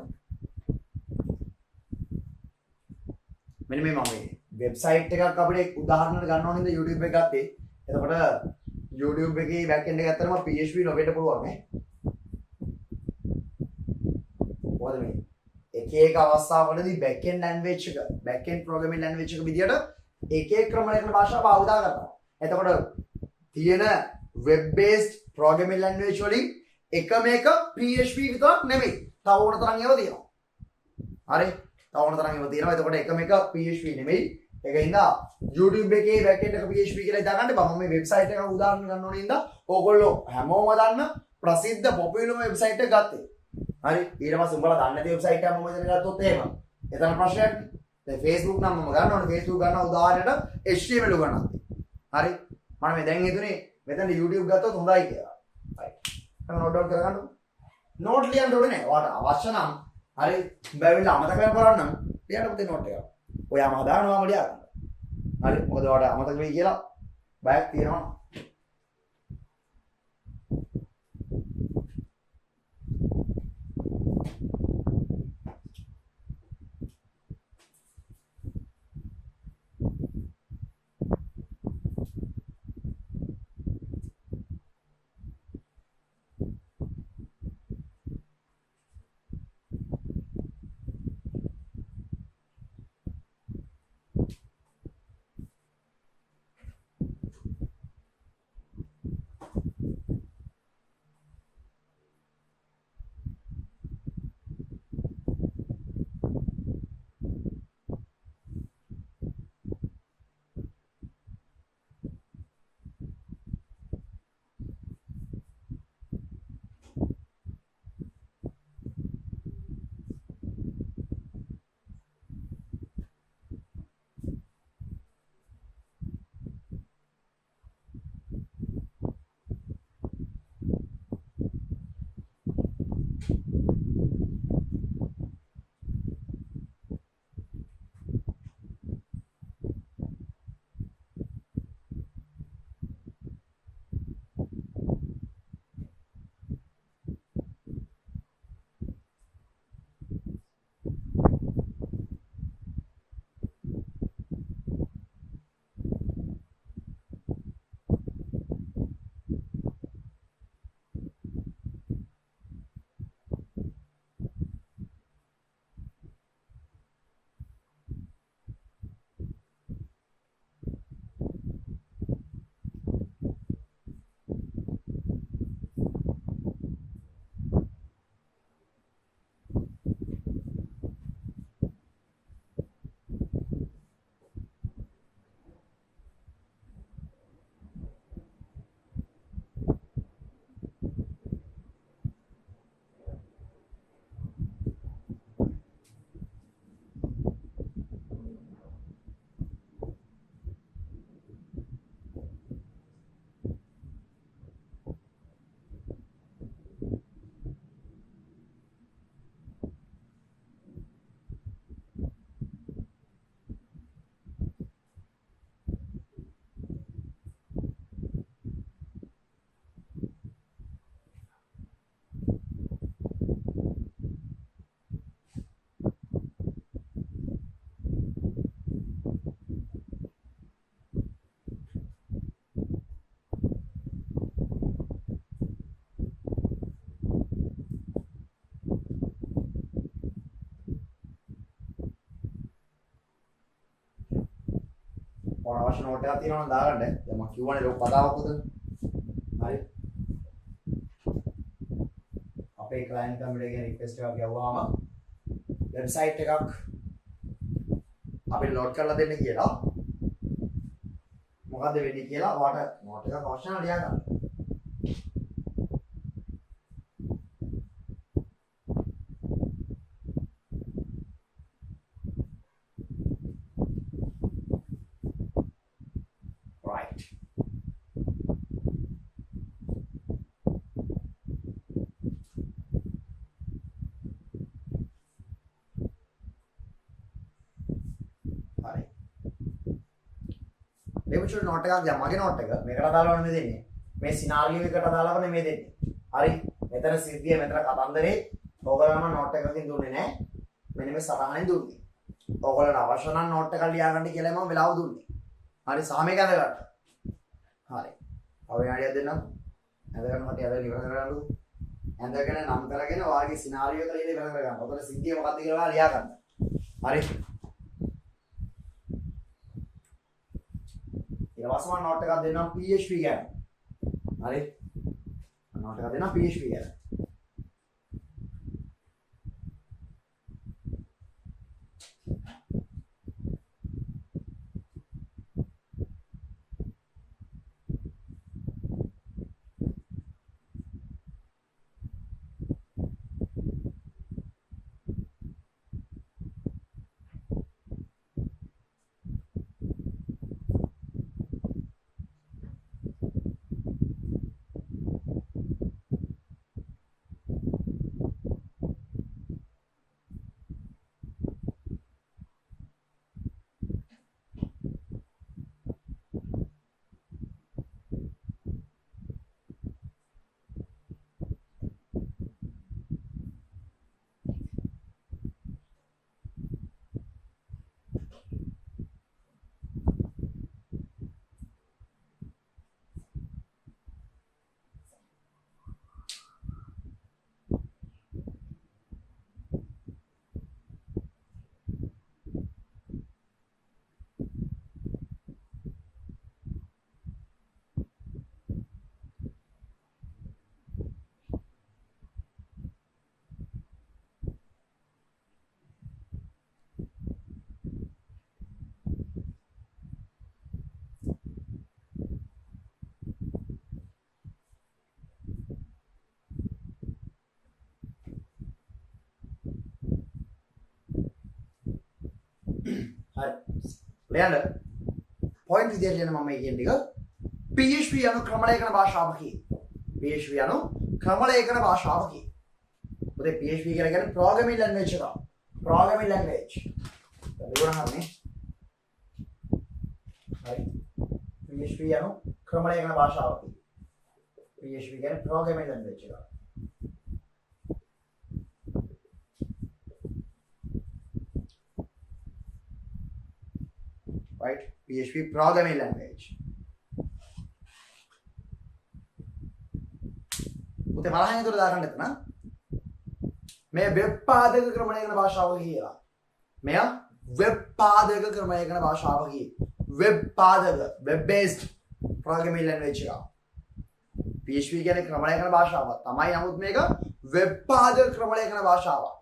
මෙන්න මේ මම වෙබ්සයිට් එකක් අපිට උදාහරණයක් ගන්න ඕනේ නේද YouTube එක ගත්තේ. එතකොට YouTube එකේ back end එක ඇත්තටම PHP නොවෙන්න පුළුවන් නේ. මොකද මේ එක අවස්ථාවලදී back end language එක back end programming language එක විදියට එක ක්‍රමයකට භාෂාව ආවදා කරනවා. එතකොට තියෙන web based programming language වලින් එකම එක PHP විතරක් නෙමෙයි. තව ඕන තරම් ඒවා තියෙනවා. හරි. තව ඕන තරම් ඒවා තියෙනවා. එතකොට එකම එක PHP නෙමෙයි. ඒකින්ද YouTube එකේ back end එක PHP කියලා හිතාගන්න බෑ. මම මේ වෙබ්සයිට් එකක උදාහරණ ගන්න ඕනේ ඉඳලා ඕගොල්ලෝ හැමෝම දන්න ප්‍රසිද්ධ පොපියුලර් වෙබ්සයිට් එක ගත්තේ. හරි. ඊට පස්සේ උඹලා දන්නේ නැති වෙබ්සයිට් එකක් මම මෙතන ගත්තොත් එහෙම. එතන ප්‍රශ්නයක් නේ. දැන් Facebook නම් මම ගන්න ඕනේ. Facebook ගන්න උදාහරණයට HTML ගන්නවා. හරි. මම මේ දැන් හිතුනේ මෙතන YouTube ගත්තොත් හොඳයි කියලා. right. මම නෝට් ඩවුන් කරගන්න. නෝට් ලියන්න ඕනේ නෑ. ඔයාලට අවශ්‍ය නම් හරි බැවිලා අමතක කරලා බලන්න ලියන්න පුතේ නෝට් එක. ඔයාම හදානවාම ලියා ගන්න. හරි මොකද ඔයාලට අමතක වෙයි කියලා බයක් තියෙනවා. අවශ්‍ය නෝට් එකක් තියෙනවා නම් දාගන්න. දැන් මම කියවනේ ලොකු කතාවක් උතන. හරි. අපේ ක්ලයන්ට් කම්පියුටර් එකේ රික්වෙස්ට් එකක් යවුවාම වෙබ්සයිට් එකක් අපිට ලෝඩ් කරලා දෙන්න කියලා. මොකද්ද වෙන්නේ කියලා ඔයාලට නෝට් එකක් අවශ්‍ය නම් ලියා ගන්න. ලෙවචුල් නෝට් එකක් දැන් මගේ නෝට් එක මේකට දාලා වනේ දෙන්නේ. මේ සිනාරියෝ එකට දාලා වනේ මේ දෙන්නේ. හරි. මෙතන සිද්ධිය මෙතන කතන්දරේ ඕගොල්ලන්ම නෝට් එකකින් දුන්නේ නැහැ. මෙන්න මේ සටහනෙන් දුන්නේ. ඕගොල්ලන්ට අවශ්‍ය නම් නෝට් එකක් ලියා ගන්න කියලා මම වෙලාව දුන්නේ. හරි සාමේ ගඳ ගන්න. හරි. අවු යාඩියක් දෙන්නම්. ඇඳගන්න මට ඇදලා ඉවර කරගන්නලු. ඇඳගෙන නම් කරගෙන ඔයාගේ සිනාරියෝ එක ලියලා ඉවර කරගන්න. ඔතන සිද්ධිය මොකක්ද කියලා ලියා ගන්න. හරි. ඊළඟට නෝට් එකක් දෙන්නම් PHP ගැන. හරි. නෝට් එකක් දෙන්නම් PHP ගැන. ලියන්න පොයින්ට් විදියට ලියන්න මම මේ කියන ටික PHP යනු ක්‍රමලේඛන භාෂාවකි. PHP යනු ක්‍රමලේඛන භාෂාවකි. පුතේ PHP කියලා කියන්නේ programming language එක. Programming language. ඒක හරිනේ. හරි. PHP යනු ක්‍රමලේඛන භාෂාවකි. PHP කියන්නේ programming language එක. Right? PHP programming language. පුතේ බලහන් ඒතර දාගන්න එතන. මේ වෙබ් පාදක ක්‍රමලේඛන භාෂාව කියලා. මෙයා වෙබ් පාදක ක්‍රමලේඛන භාෂාව කිය. වෙබ් පාදක web based programming language එක. PHP කියන්නේ ක්‍රමලේඛන භාෂාවක් තමයි. නමුත් මේක වෙබ් පාදක ක්‍රමලේඛන භාෂාවක්.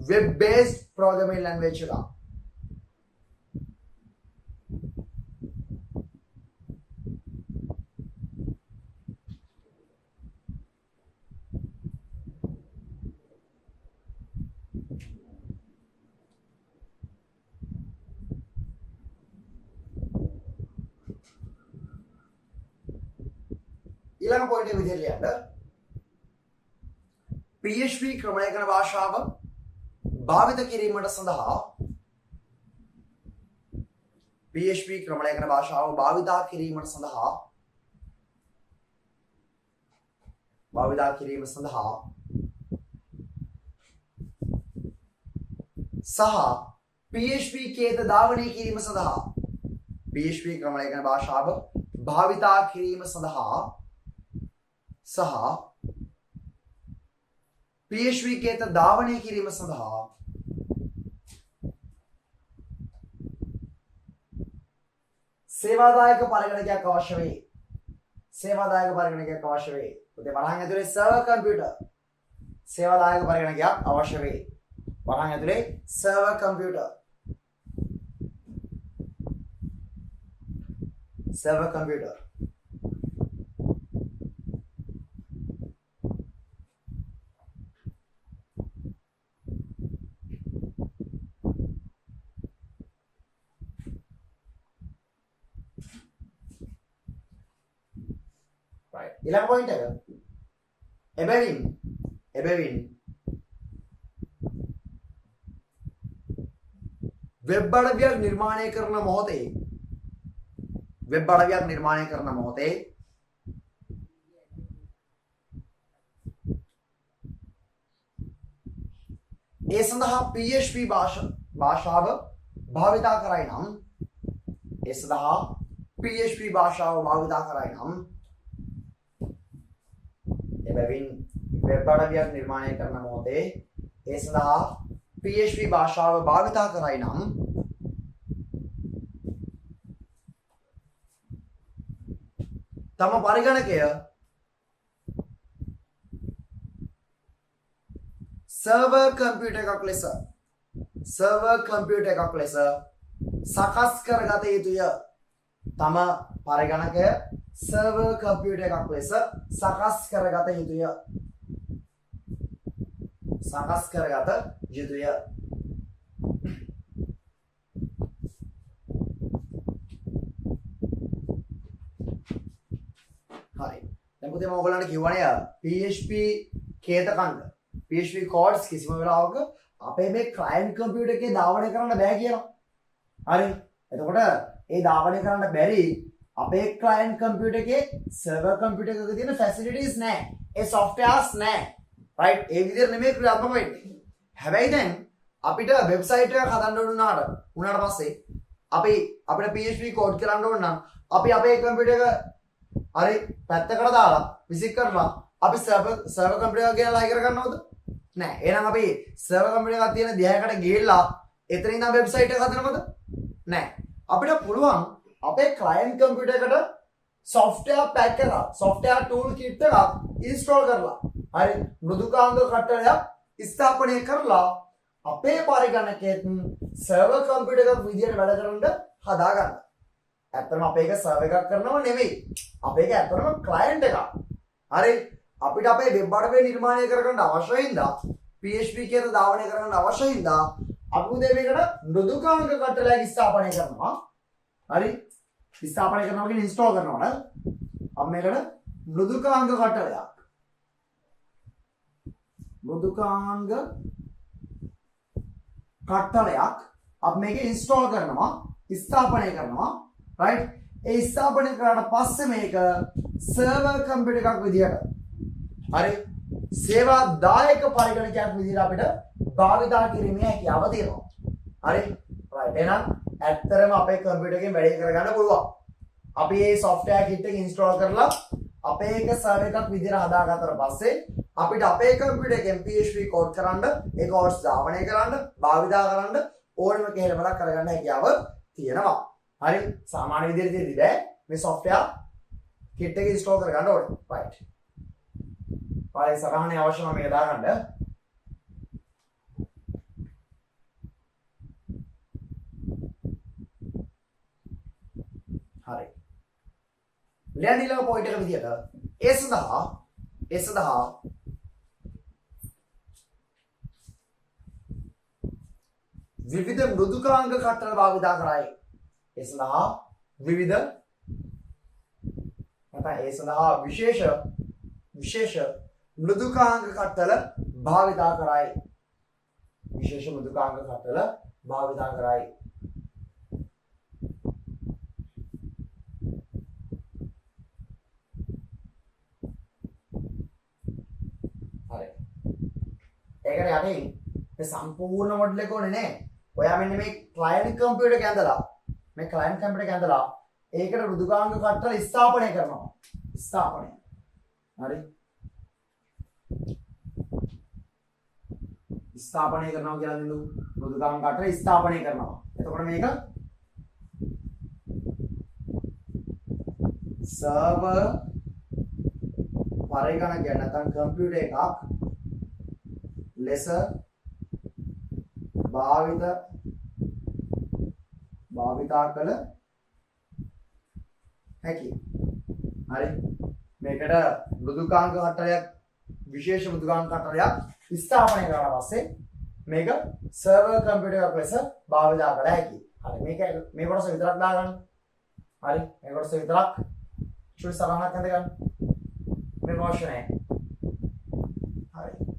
web based programming language එක. ඊළඟ පොයින්ට් එක විදිහට ලියන්න PHP ක්‍රමලේඛන භාෂාව භාවිත කිරීමට සඳහා PHP ක්‍රමලේඛන භාෂාව භාවිත කිරීම සඳහා සහ PHP කේත ධාවනය කිරීම සඳහා PHP ක්‍රමලේඛන භාෂාව භාවිත කිරීම සඳහා සහ PHP කේත ධාවනය කිරීම සඳහා සේවාදායක පරිගණකයක් අවශ්‍ය වේ. සේවාදායක පරිගණකයක් අවශ්‍ය වේ. පුතේ වරහන් ඇතුලේ සර්වර් කම්පියුටර් සේවාදායක පරිගණකයක් අවශ්‍ය වේ. වරහන් ඇතුලේ සර්වර් කම්පියුටර් right. ඊළඟ පොයින්ට් එක එබැවින් වෙබ් අඩවියක් නිර්මාණය කරන මොහොතේ ඒ සඳහා PHP භාෂාව භාවිතා කරයි නම් එබැවින් වෙබ් අඩවියක් නිර්මාණය කරන මොහොතේ ඒ සඳහා PHP භාෂාව භාවිතා කරයි නම් තම පරිගණකය සර්වර් කම්පියුටර් එකක් ලෙස සකස් කරගත යුතුය. තම පරිගණකය සර්වර් කම්පියුටර් එකක් ලෙස සකස් කරගත යුතුය. හරි. දැන් පුතේ මම ඔයගලන්ට කිව්වනේ PHP කේතකණ්ඩ PHP codes කිසිම වෙලාවක අපේ මේ client computer එකේ ධාවනය කරන්න බෑ කියලා. හරි. එතකොට ඒ ධාවනය කරන්න බැරි අපේ client computer එකේ server computer එකක තියෙන facilities නැහැ. ඒ softwares නැහැ. right? ඒ විදිහට නෙමෙයි ක්‍රියාත්මක වෙන්නේ. හැබැයි දැන් අපිට වෙබ්සයිට් එකක් හදන්න උනාට පස්සේ අපිට PHP code කරන්න ඕන නම් අපි අපේ computer එක හරි පැත්තකට දාලා විසික් කරලා අපි server computer එක ගෙනලා හයි කර ගන්නවද? නෑ. එහෙනම් අපි server computer එකක් තියෙන 10කට ගිහිල්ලා එතන ඉඳන් වෙබ්සයිට් එක හදනවද? නෑ. අපිට පුළුවන් අපේ client computer එකට software pack එකක් software tool kit එකක් install කරලා හරි මෘදුකාංග කට්ටලයක් ස්ථාපනය කරලා අපේ පරිගණකයේ server computer එකක් විදියට වැඩ කරන්න හදා ගන්න. ඇත්තටම අපේ එක server එකක් කරනව නෙමෙයි. අපේ එක ඇත්තටම client එකක්. හරි අපිට අපේ web අඩවිය නිර්මාණය කරගන්න අවශ්‍ය හින්දා PHP කේත ධාවනය කරගන්න අවශ්‍ය හින්දා අපි මේකට මෘදුකාංග කට්ටලයක් ස්ථාපනය කරනවා. හරි ස්ථාපනය කරනවා කියන්නේ ඉන්ස්ටෝල් කරනවා නේද අපි මේකට මෘදුකාංග කටලයක් අපි මේක ඉන්ස්ටෝල් කරනවා ස්ථාපනය කරනවා right ඒ ස්ථාපනය කරාට පස්සේ මේක සර්වර් කම්පියුටර් එකක් විදියට හරි සේවා දායක පරිගණකයක් විදියට අපිට භාවිතා කිරීමේ හැකියාව තියෙනවා හරි right එහෙනම් ඇත්තරම අපේ කම්පියුටර් එකෙන් වැඩේ කරගන්න පුළුවන් අපි මේ software kit එක install කරලා අපේ එක සර්වර් එකක් විදියට හදාගත්තට පස්සේ අපිට අපේ කම්පියුටර් එකෙන් PHP කෝඩ් කරන්න ඒ කෝඩ්ස් ධාවනය කරන්න භාවිතා කරන්න ඕනම කෙලවරක් කරගන්න හැකියාව තියෙනවා හරි සාමාන්‍ය විදිහට තියෙද්දි බෑ මේ software kit එක install කරගන්න ඕනේ right පාරේ සරහනේ අවශ්‍ය නම් මේක දාගන්න හරි ලැන්ඩිලා පොයින්ට් එක විදියට ඒ සඳහා විවිධ මෘදුකාංග කට්ටල භාවිතා කරයි ඒ සඳහා විශේෂ මෘදුකාංග කට්ටල භාවිතා කරයි හරි ඒකට යටින් මේ සම්පූර්ණ මොඩල් එක ඕනේ නේ ඔයා මෙන්න මේ ක්ලයන්ට් කම්පියුටර් එක ඇඳලා ඒකට මෘදුකාංග කට්ටල ස්ථාපනය කරනවා හරි ස්ථාපනය කරනවා කියලා නේද මෘදුකාංග කට්ටල ස්ථාපනය කරනවා එතකොට මේක සර්වර් පරිගණකයක් නැත්නම් කම්පියුටර් එකක් ලෙස භාවිතා කළ හැකි හරි මේකට මෘදුකාංග කට්ටලයක් විශේෂ මෘදුකාංග කට්ටලයක් ස්ථාපනය කරලා පස්සේ මේක සර්වර් කම්පියුටර් එකක් ලෙස භාවිතා කළ හැකි හරි මේ කොටස විතරක් දාගන්න හරි මේ කොටස විතරක් චුටි සරහනක් අඳගන්න මේ අවශ්‍ය නැහැ හරි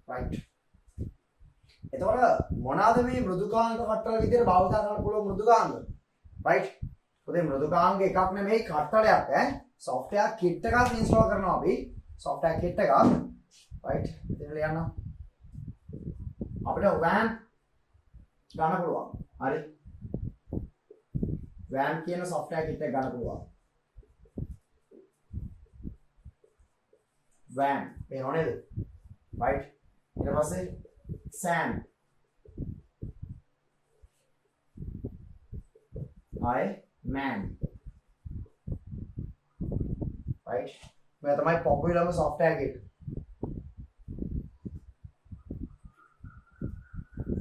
right එතකොට මොනවාද මේ මෘදුකාංග කට්ටල විදියට භාවිත කරන්න පුළුවන් මෘදුකාංග? right? පොතේ මෘදුකාංග එකක් නෙමෙයි කට්ටලයක් ඈ. software kit එකක් install කරනවා අපි. software kit එකක්. right? ඉතින් ලියන්න. අපිට WAN ගන්න පුළුවන්. හරි. WAN කියන software kit එක ගන්න පුළුවන්. WAN පේනව නේද? right? ඊට පස්සේ SAN man right මේ තමයි popular software kit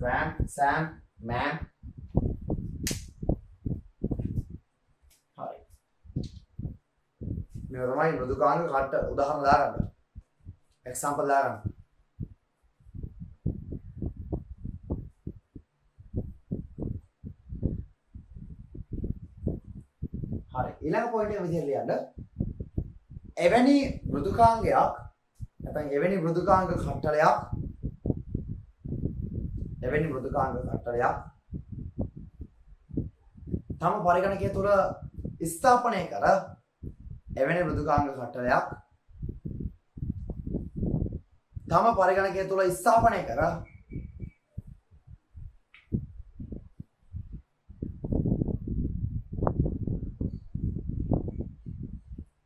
WAN SAN man හරි මේ තමයි මෘදුකාංග කට්ට උදාහරණ දාගන්න example දාගන්න ඊළඟ පොයින්ට් එක විදිහට ලියන්න එවැනි මෘදුකාංගයක් නැත්නම් එවැනි මෘදුකාංග කට්ටලයක් තම පරිගණකය තුළ ස්ථාපනය කර එවැනි මෘදුකාංග කට්ටලයක් තම පරිගණකය තුළ ස්ථාපනය කර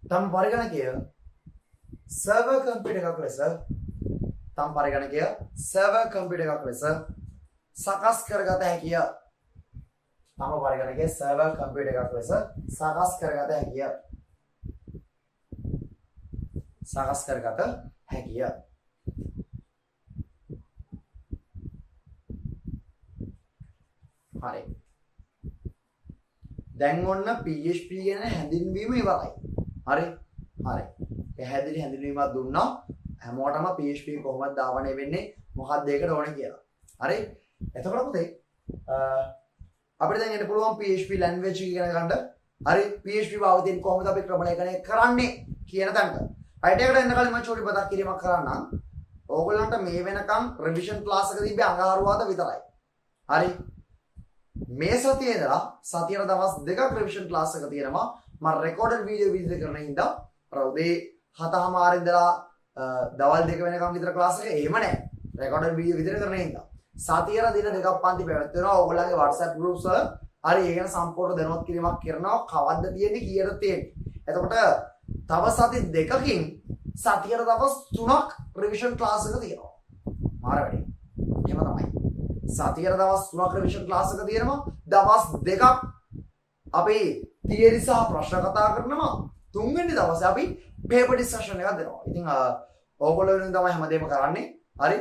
තම පරිගණකය සර්වර් කම්පියුටර් එකක් ලෙස සකස් කරගත හැකිය. තම පරිගණකය සර්වර් කම්පියුටර් එකක් ලෙස සකස් කරගත හැකිය. හරි. දැන් ඔන්න PHP කියන හැඳින්වීම ඉවරයි. හරි. පැහැදිලි හැඳින්වීමක් දුන්නා හැමෝටම PHP කොහොමද ධාවනය වෙන්නේ මොකක්ද ඒකට ඕනේ කියලා. හරි. එතකොට පුතේ අපිට දැන් එන්න පුළුවන් PHP language එක ඉගෙන ගන්න. හරි. PHP භාවිතයෙන් කොහොමද අපි ක්‍රමලේඛනය කරන්නේ කියන තැනට. right එකට එන්න කලින් මම චූටි පදක් කිරීමක් කරන්නම්. ඕගොල්ලන්ට මේ වෙනකම් revision class එක තිබ්බේ අඟහරුවාද විතරයි. හරි. මේ සතියේ ඉඳලා සතියට දවස් දෙකක් revision class එක තියෙනවා. මම recorded video විදිහට කරන හින්දා උදේ 7:00 ඉඳලා දවල් 2 වෙනකම් විතර class එක එහෙම නැහැ. recorded video විදිහට කරන හින්දා සතියට දින දෙකක් පන්ති පැවැත්වෙනවා. ඕගොල්ලන්ගේ WhatsApp groups වල හරි ඒ ගැන සම්පූර්ණ දැනුවත් කිරීමක් කරනවා. කවද්ද තියෙන්නේ කීයද තියෙන්නේ. එතකොට තව සති දෙකකින් සතියට දවස් 3ක් revision class එක තියෙනවා. මාර වැඩි. එහෙම තමයි. සතියට දවස් 3ක් revision class එක තියෙනවා. දවස් දෙකක් අපි theory සහ ප්‍රශ්න කතා කරනවා. තුන්වෙනි දවසේ අපි paper discussion එකක් දෙනවා. ඉතින් ඕගොල්ලෝ වෙනුවෙන් තමයි හැමදේම කරන්නේ. හරි.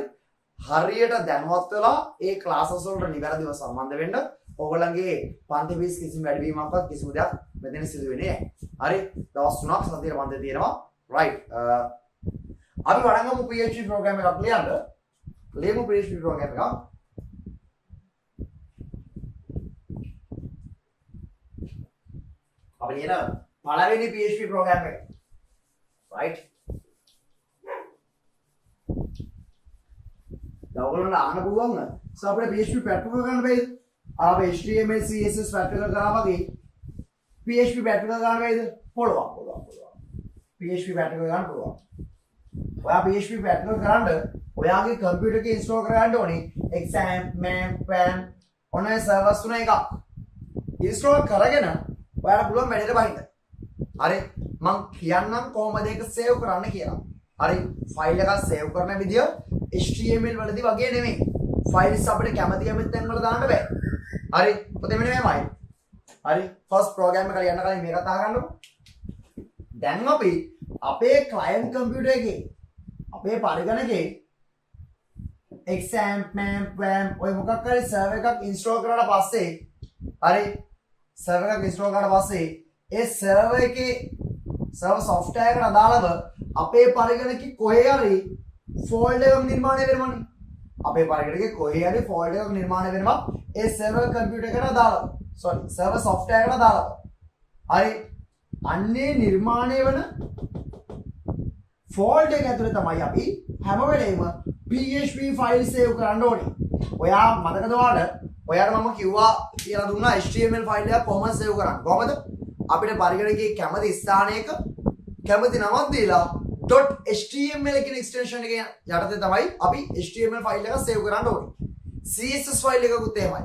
හරියට දැනුවත් වෙලා ඒ classes වලට නිවැරදිව සම්බන්ධ වෙන්න ඕගොල්ලන්ගේ පන්ති ෆීස් කිසිම වැඩිවීමක්වත් කිසිම දෙයක් මෙතන සිදු වෙන්නේ නැහැ. හරි. දවස් 3ක් සතියේ පන්ති තියෙනවා. right. අපි වඩංගමු PHP program එකක් ලියන්න. ලියමු PHP program එකක්. අපි ලියන පළවෙනි PHP program එක. right. ඔයගොල්ලන්ට අහන්න පුළුවන් අපිට PHP practical කරන්න බැයිද? ආව HTML CSS practical කරා වගේ PHP practical කරන්න බැයිද? පුළුවන්. PHP practical කරන්න පුළුවන්. ඔයා PHP practical කරන්න ඔයාගේ කම්පියුටර් එකේ ඉන්ස්ටෝල් කරගන්න ඕනේ exam man pan ඔන්න සර්වර්ස් තුන එකක්. ඉන්ස්ටෝල් කරගෙන ඔයාලා පුළුවන් වැඩේට බහින්න. හරි. මම කියන්නම් කොහොමද ඒක සේව් කරන්න කියලා. හරි. ෆයිල් එකක් සේව් කරන විදිය HTML වලදී වගේ නෙමෙයි. ෆයිල්ස් අපිට කැමති තැන් වල දාන්න බෑ. හරි. පොතේ මෙන්න මේමයි. හරි. ෆස්ට් ප්‍රෝග්‍රෑම් එක ලියන්න කලින් මේක කතා කරන්නකො. දැන් අපි අපේ ක්ලයන්ට් කම්පියුටර් එකේ අපේ පරිගණකේ exam man ඔය මොකක් හරි සර්වර් එකක් ඉන්ස්ටෝල් කරලා පස්සේ හරි සර්වර් එකක් ඉන්ස්ටෝල් කරලා පස්සේ ඒ සර්වර් එකේ සර්වර් software එකට අදාළව අපේ පරිගණකේ කොහේ හරි ෆෝල්ඩර් එකක් නිර්මාණය වෙනවනේ. අපේ පරිගණකේ කොහේ හරි ෆෝල්ඩර් එකක් නිර්මාණය වෙනවා ඒ සර්වර් කම්පියුටර් එකට අදාළව. සර්වර් software එකට අදාළව. හරි. අන්නේ නිර්මාණය වන ෆෝල්ඩර් එක ඇතුලේ තමයි අපි හැම වෙලේම PHP ෆයිල් සේව් කරන්න ඕනේ. ඔයා මතකද ඔයාට මම කිව්වා කියලා දුන්නා HTML ෆයිල් එකක් කොහොමද සේව් කරන්නේ? කොහමද? අපිට පරිගණකයේ කැමති ස්ථානයක කැමති නමක් දීලා .html කියන එක්ස්ටෙන්ෂන් එක යටතේ තමයි අපි HTML ෆයිල් එක සේව් කරන්න ඕනේ. CSS ෆයිල් එකකුත් එහෙමයි.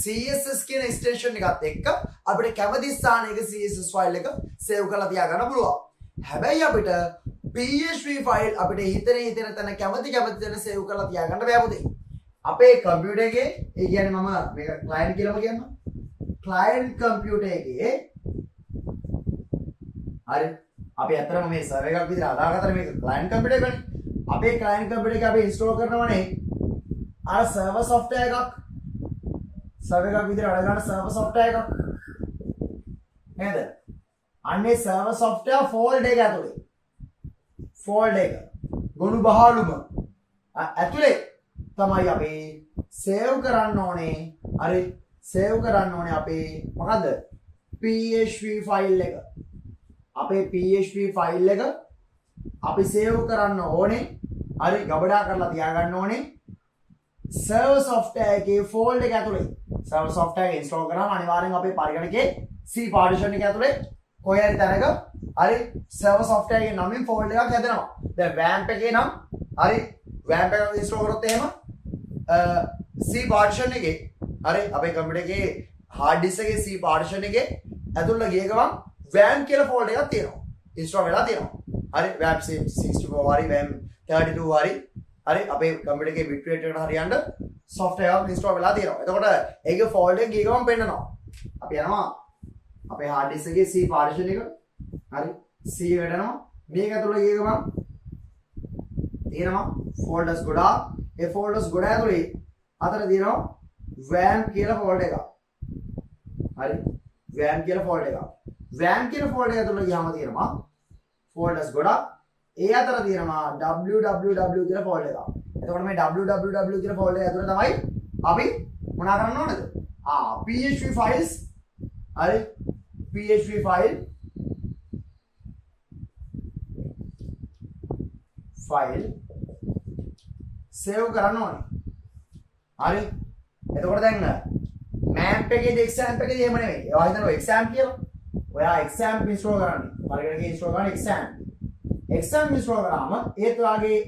.css කියන එක්ස්ටෙන්ෂන් එකත් එක්ක අපිට කැමති ස්ථානයක CSS ෆයිල් එක සේව් කරලා තියාගන්න පුළුවන්. හැබැයි අපිට PHP ෆයිල් අපිට හිතෙන තැන කැමති තැන සේව් කරලා තියාගන්න බෑ පුතේ. අපේ කම්පියුටර් එකේ ඒ කියන්නේ මම මේක ක්ලයන්ට් කියලාම කියන්නම්. ක්ලයන්ට් කම්පියුටර් එකේ හරි අපි අතරම මේ සර්වර් එකක් විදිහට හදාගත්තට මේක ක්ලයන්ට් කම්පියුටර් එකනේ. අපේ ක්ලයන්ට් කම්පියුටර් එක අපි ඉන්ස්ටෝල් කරනවනේ අර සර්වර් software එකක්. සර්වර් එකක් විදිහට වැඩ ගන්න සර්වර් software එකක්. නේද? අන්නේ සර්වර් software folder එක ඇතුලේ. folder එක. ගොනු බහලුම ඇතුලේ තමයි අපි සේව් කරන්න ඕනේ. හරි සේව් කරන්න ඕනේ අපේ මොකද්ද? PHP ෆයිල් එක. අපේ PHP ෆයිල් එක අපි සේව් කරන්න ඕනේ. හරි ගබඩා කරලා තියාගන්න ඕනේ. සර්වර් software එකේ folder එක ඇතුලේ. සර්වර් software එක install කරාම අනිවාර්යෙන් අපේ පරිගණකයේ C partition එක ඇතුලේ කොහේ හරි තැනක හරි සර්වර් software එකේ නමින් folder එකක් හැදෙනවා. දැන් WAMP එකේ නම් හරි WAMP එක install කරොත් එහෙම C partition එකේ හරි අපේ කම්පියුටර් එකේ hard disk එකේ C partition එකේ ඇතුළට ගිය ගමන් WAMP කියලා folder එකක් තියෙනවා. install වෙලා තියෙනවා. හරි WAMP 64 හරි WAMP 32 හරි අපේ කම්පියුටර් එකේ bit rate එකට හරියන්න software එකක් install වෙලා තියෙනවා. එතකොට ඒකේ folder එක ගිය ගමන් පෙන්නනවා. අපි යනවා අපේ hard disk එකේ C partition එක හරි C වැඩනවා. මේක ඇතුළට ගිය ගමන් තියෙනවා folders ගොඩාක්. ඒ folders ගොඩ ඇතුලේ අතර තියෙනවා WAMP කියලා folder එකක්. හරි WAMP කියලා folder එකක්. WAMP කියලා folder එක ඇතුලේ ගියාම තියෙනවා folders ගොඩක්. ඒ අතර තියෙනවා www කියලා folder එකක්. එතකොට මේ www කියලා folder එක ඇතුලේ තමයි අපි මොනා කරන්න ඕනද? PHP files හරි PHP file සේව් කරන්න ඕනේ. හරි. එතකොට දැන් map එකේදී example එකේදී එහෙම නෙවෙයි. ඒවා හිතනවා exam කියලා. ඔයා exam install කරන්නේ. පරිගණකයේ install කරන්නේ exam. exam install කරාම ඒත් ඔයාගේ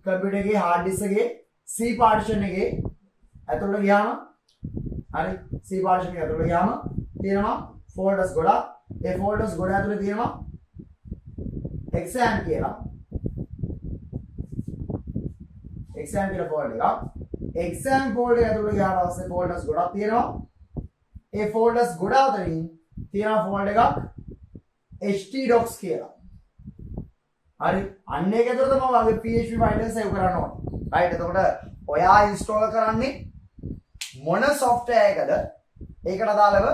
කම්පියුටර් එකේ hard disk එකේ C partition එකේ ඇතුළට ගියාම හරි C partition එකේ ඇතුළට ගියාම තියෙනවා folders ගොඩක්. ඒ folders ගොඩ ඇතුලේ තියෙනවා exam කියලා. exam කියලා folder එකක්. exam folder එක ඇතුළේ ගියාට පස්සේ folders ගොඩක් තියෙනවා. ඒ folders ගොඩ අතරින් තියෙන folder එකක් htdocs කියලා. හරි. අන්න ඒක ඇතුළේ තමයි ඔයාගේ PHP file එක save කරන්න ඕනේ. right. එතකොට ඔයා install කරන්නේ මොන software එකද? ඒකට අදාළව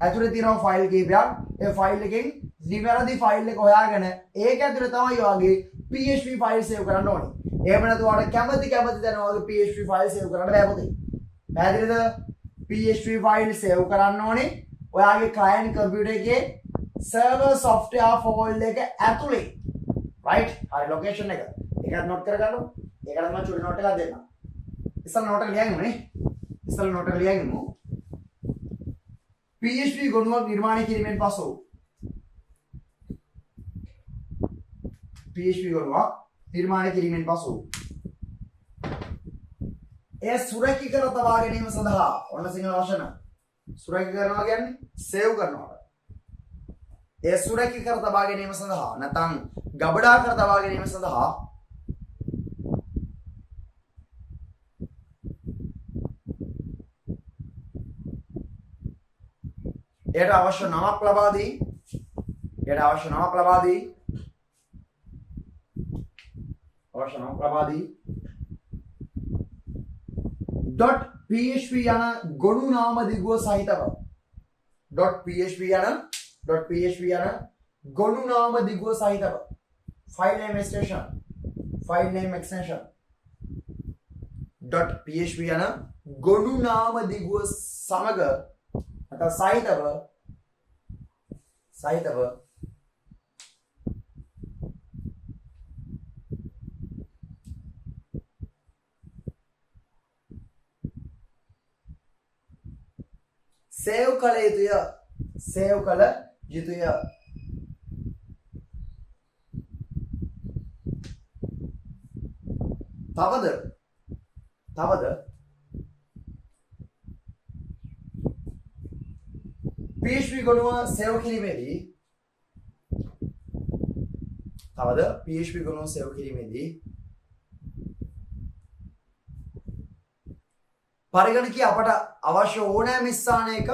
ඇතුළේ තියෙන file කීපයක්. ඒ file එකෙන් නිවැරදි file එක හොයාගෙන ඒක ඇතුළේ තමයි ඔයාගේ PHP file save කරන්න ඕනේ. එහෙම නැත්නම් ඔයාලට කැමති තැන ඔයාගේ PHP file save කරන්න බෑ පුතේ. පැහැදිලිද? PHP file save කරන්න ඕනේ ඔයාගේ client computer එකේ server software folder එක ඇතුලේ. right? හරි location එක. ඒකත් note කරගන්න. ඒකට මම චුටි note එකක් දෙන්නම්. ඉස්සෙල්ලා note එක ලියගමු නේ. ඉස්සෙල්ලා note එක ලියගමු. PHP ගොනුවක් නිර්මාණය කිරීමෙන් පසු PHP ගොනුවක් නිර්මාණය කිරීමෙන් පසු ඒ සුරැකී කර තබා ගැනීම සඳහා ඔන්න සිංහල වචන සුරැකී කරනවා කියන්නේ සේව් කරනවා. ඒ සුරැකී කර තබා ගැනීම සඳහා නැත්නම් ගබඩා කර තබා ගැනීම සඳහා එයට අවශ්‍ය නමක් ලබා දී .php යන ගොනු නාම දිගුව සහිතව .php යන ගොනු නාම දිගුව සහිතව file name extension .php යන ගොනු නාම දිගුව සමග නැත්නම් සහිතව සේව් කළ යුතුය. සේව් කළ යුතුය. තවද PHP ගොනුව සේව් කිරීමේදී පරිගණකයේ අපට අවශ්‍ය ඕනෑම ස්ථානයක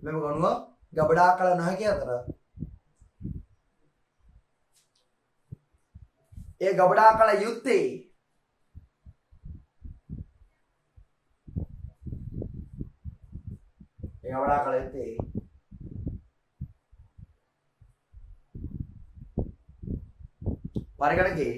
මෙම ගොනුව ගබඩා කළ නොහැකි අතර ඒ ගබඩා කළ යුත්තේ පරිගණකයේ